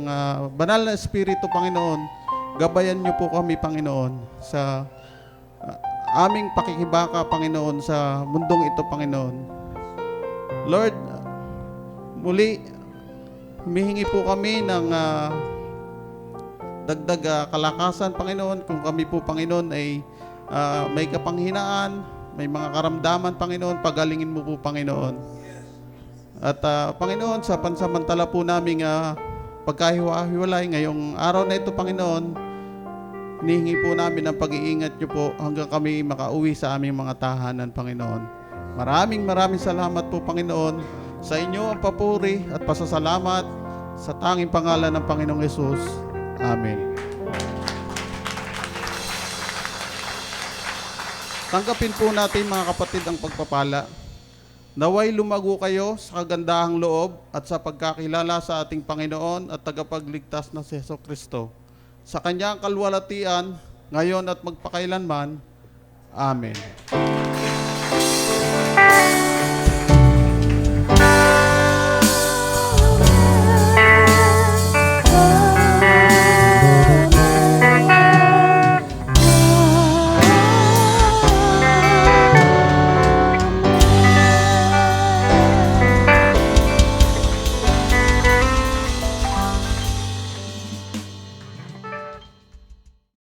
banal na Espiritu, Panginoon. Gabayan niyo po kami, Panginoon, sa aming pakikibaka, Panginoon, sa mundong ito, Panginoon. Lord, muli, humihingi po kami ng dagdag kalakasan, Panginoon, kung kami po, Panginoon, ay may kapanghinaan, may mga karamdaman, Panginoon, pagalingin mo po, Panginoon. At Panginoon, sa pansamantala po namin pagkahiwa-hiwalay ngayong araw na ito, Panginoon, hinihingi po namin ang pag-iingat niyo po hanggang kami makauwi sa aming mga tahanan, Panginoon. Maraming salamat po, Panginoon, sa inyo ang papuri at pasasalamat sa tanging pangalan ng Panginoong Yesus. Amen. Tanggapin po natin, mga kapatid, ang pagpapala. Naway lumago kayo sa kagandahang loob at sa pagkakilala sa ating Panginoon at tagapagligtas na si Jesucristo. Sa kanyang kalwalatian, ngayon at magpakailanman. Amen.